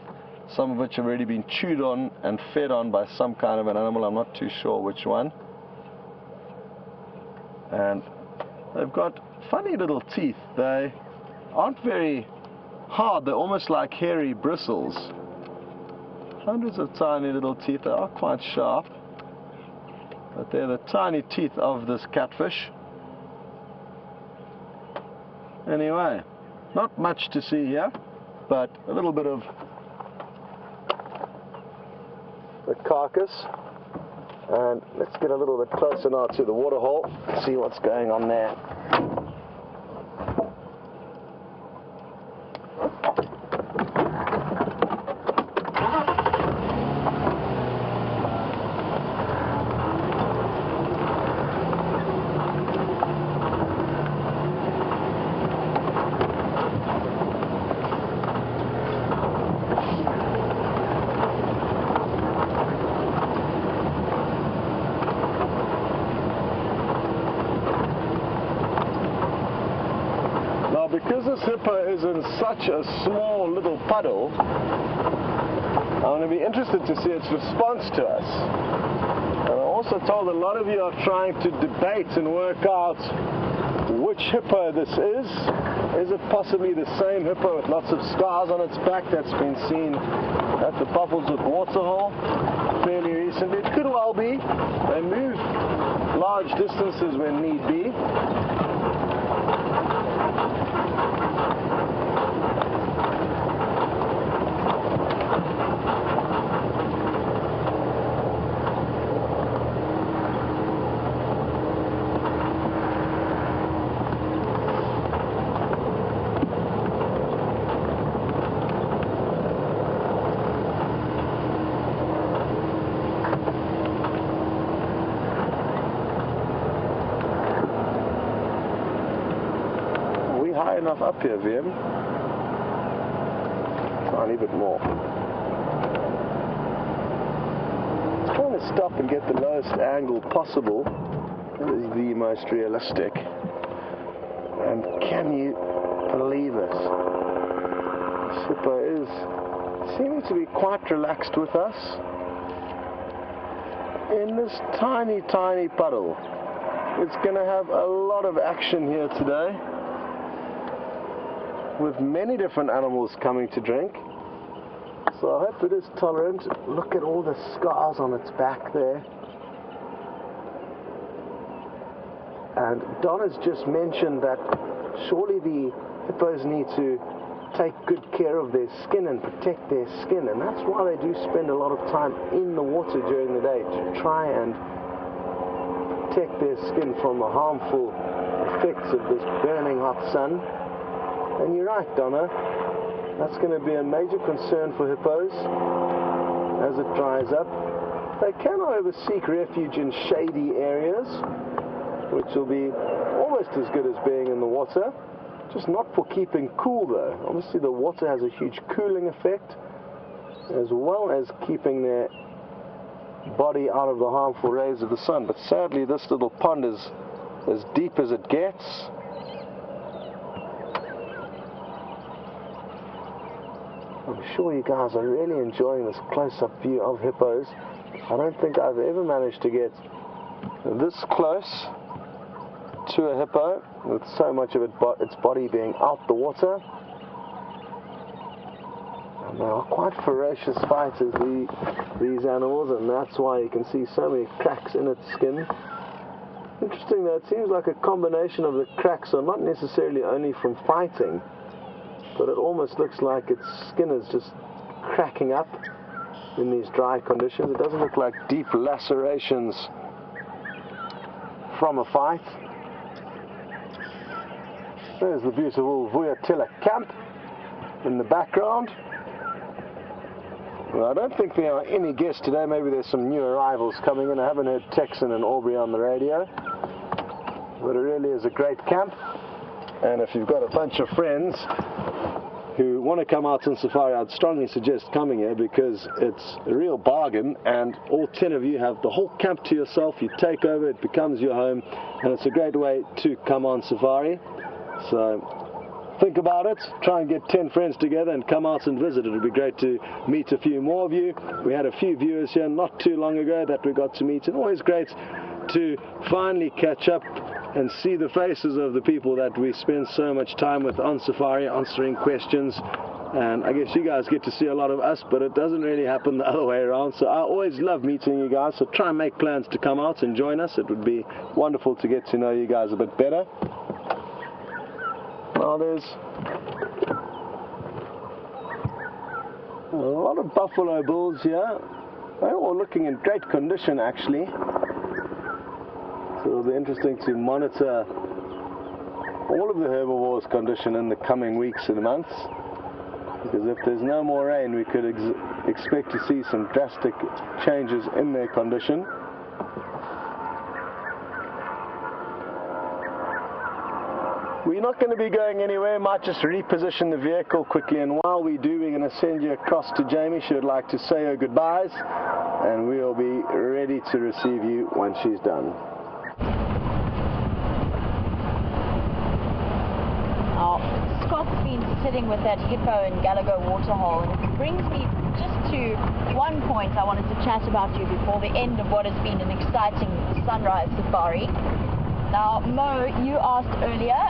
some of which have already been chewed on and fed on by some kind of an animal. I'm not too sure which one. And they've got funny little teeth. They aren't very hard, they're almost like hairy bristles. Hundreds of tiny little teeth. They are quite sharp, but they're the tiny teeth of this catfish. Anyway, not much to see here, but a little bit of the carcass. And let's get a little bit closer now to the waterhole, see what's going on there. Because this hippo is in such a small little puddle, I'm going to be interested to see its response to us. And I'm also told a lot of you are trying to debate and work out which hippo this is. Is it possibly the same hippo with lots of scars on its back that's been seen at the Poppelswood Waterhole fairly recently? It could well be. They move large distances when need be. High enough up here, Vim. Tiny bit more. Just trying to stop and get the lowest angle possible. That is the most realistic. And can you believe it? This hippo is seeming to be quite relaxed with us in this tiny, tiny puddle. It's going to have a lot of action here today, with many different animals coming to drink. So I hope it is tolerant. Look at all the scars on its back there. And Don has just mentioned that surely the hippos need to take good care of their skin and protect their skin, and that's why they do spend a lot of time in the water during the day, to try and protect their skin from the harmful effects of this burning hot sun. And you're right, Donna, that's going to be a major concern for hippos as it dries up. They can, however, seek refuge in shady areas, which will be almost as good as being in the water, just not for keeping cool though. Obviously the water has a huge cooling effect, as well as keeping their body out of the harmful rays of the sun. But sadly this little pond is as deep as it gets. I'm sure you guys are really enjoying this close-up view of hippos. I don't think I've ever managed to get this close to a hippo with so much of its body being out the water. And they are quite ferocious fighters, these animals, and that's why you can see so many cracks in its skin. Interesting though, it seems like a combination of the cracks are not necessarily only from fighting, but it almost looks like its skin is just cracking up in these dry conditions. It doesn't look like deep lacerations from a fight. There's the beautiful Vuyatilla camp in the background. Well, I don't think there are any guests today. Maybe there's some new arrivals coming in. I haven't heard Texan and Aubrey on the radio. But it really is a great camp. And if you've got a bunch of friends who want to come out on safari, I'd strongly suggest coming here because it's a real bargain, and all 10 of you have the whole camp to yourself. You take over, it becomes your home, and it's a great way to come on safari. So think about it, try and get 10 friends together and come out and visit. It would be great to meet a few more of you. We had a few viewers here not too long ago that we got to meet, and always great to finally catch up and see the faces of the people that we spend so much time with on safari, answering questions. And I guess you guys get to see a lot of us, but it doesn't really happen the other way around. So I always love meeting you guys, so try and make plans to come out and join us. It would be wonderful to get to know you guys a bit better. Now there's a lot of buffalo bulls here. They're all looking in great condition actually. So it'll be interesting to monitor all of the herbivores' condition in the coming weeks and months, because if there's no more rain, we could expect to see some drastic changes in their condition. We're not going to be going anywhere, might just reposition the vehicle quickly, and while we do, we're going to send you across to Jamie. She would like to say her goodbyes, and we'll be ready to receive you when she's done. Scott's been sitting with that hippo in Gallagher waterhole, and it brings me just to one point I wanted to chat about you before the end of what has been an exciting sunrise safari. Now, Mo, you asked earlier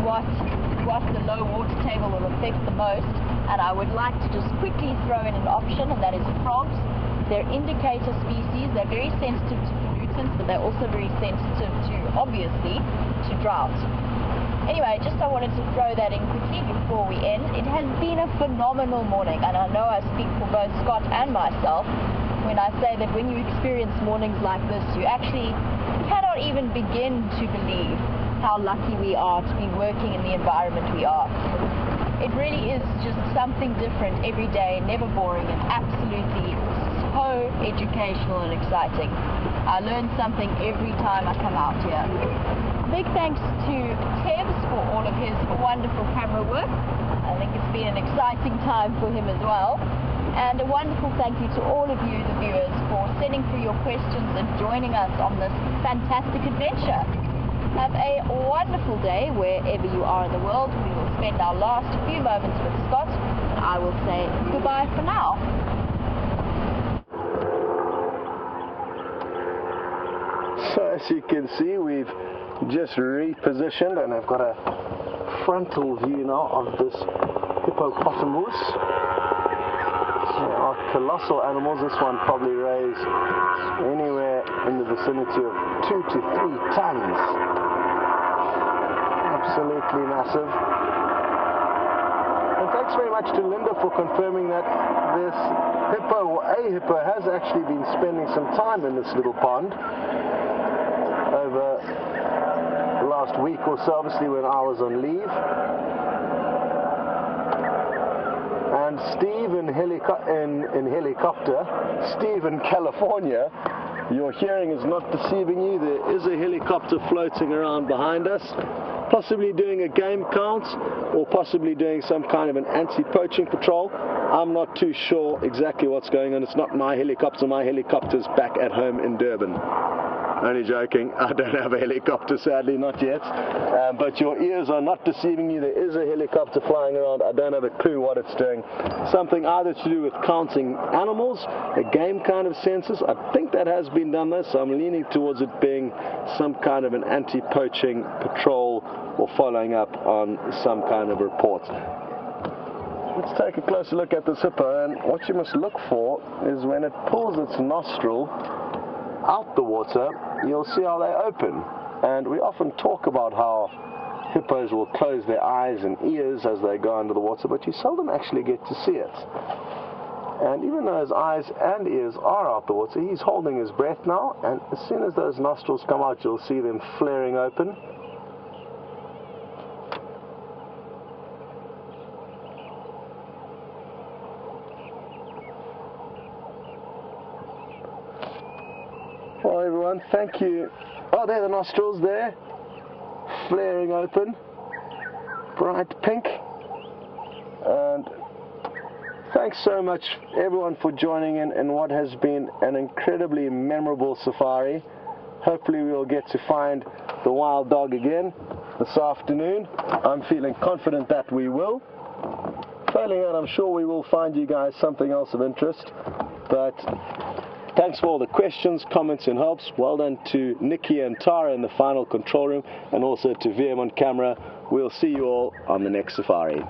what the low water table will affect the most, and I would like to just quickly throw in an option, and that is frogs. They're indicator species. They're very sensitive to pollutants, but they're also very sensitive to, obviously, to drought. Anyway, I wanted to throw that in quickly before we end. It has been a phenomenal morning, and I know I speak for both Scott and myself when I say that when you experience mornings like this, you actually cannot even begin to believe how lucky we are to be working in the environment we are. It really is just something different every day, never boring, and absolutely so educational and exciting. I learn something every time I come out here. Big thanks to Tebs for all of his wonderful camera work. I think it's been an exciting time for him as well. And a wonderful thank you to all of you, the viewers, for sending through your questions and joining us on this fantastic adventure. Have a wonderful day wherever you are in the world. We will spend our last few moments with Scott. I will say goodbye for now. So as you can see, we've just repositioned, and I've got a frontal view now of this hippopotamus. They are colossal animals. This one probably weighs anywhere in the vicinity of 2 to 3 tons. Absolutely massive. And thanks very much to Linda for confirming that this hippo, or a hippo, has actually been spending some time in this little pond over the last week or so, obviously when I was on leave. And Steve in helicopter, Steve in California, your hearing is not deceiving you. There is a helicopter floating around behind us, possibly doing a game count or possibly doing some kind of an anti-poaching patrol. I'm not too sure exactly what's going on. It's not my helicopter. My helicopter's back at home in Durban. Only joking. I don't have a helicopter, sadly, not yet. But your ears are not deceiving you. There is a helicopter flying around. I don't have a clue what it's doing. Something either to do with counting animals, a game kind of census. I think that has been done though, so I'm leaning towards it being some kind of an anti-poaching patrol or following up on some kind of report. Let's take a closer look at this hippo, and what you must look for is when it pulls its nostril out the water, you'll see how they open. And we often talk about how hippos will close their eyes and ears as they go under the water, but you seldom actually get to see it. And even though his eyes and ears are out the water, he's holding his breath now, and as soon as those nostrils come out, you'll see them flaring open. Well, everyone, thank you. Oh, there are the nostrils there, flaring open, bright pink. And thanks so much, everyone, for joining in what has been an incredibly memorable safari. Hopefully we'll get to find the wild dog again this afternoon. I'm feeling confident that we will. Failing that, I'm sure we will find you guys something else of interest. But thanks for all the questions, comments and helps. Well done to Nikki and Tara in the final control room, and also to VM on camera. We'll see you all on the next safari.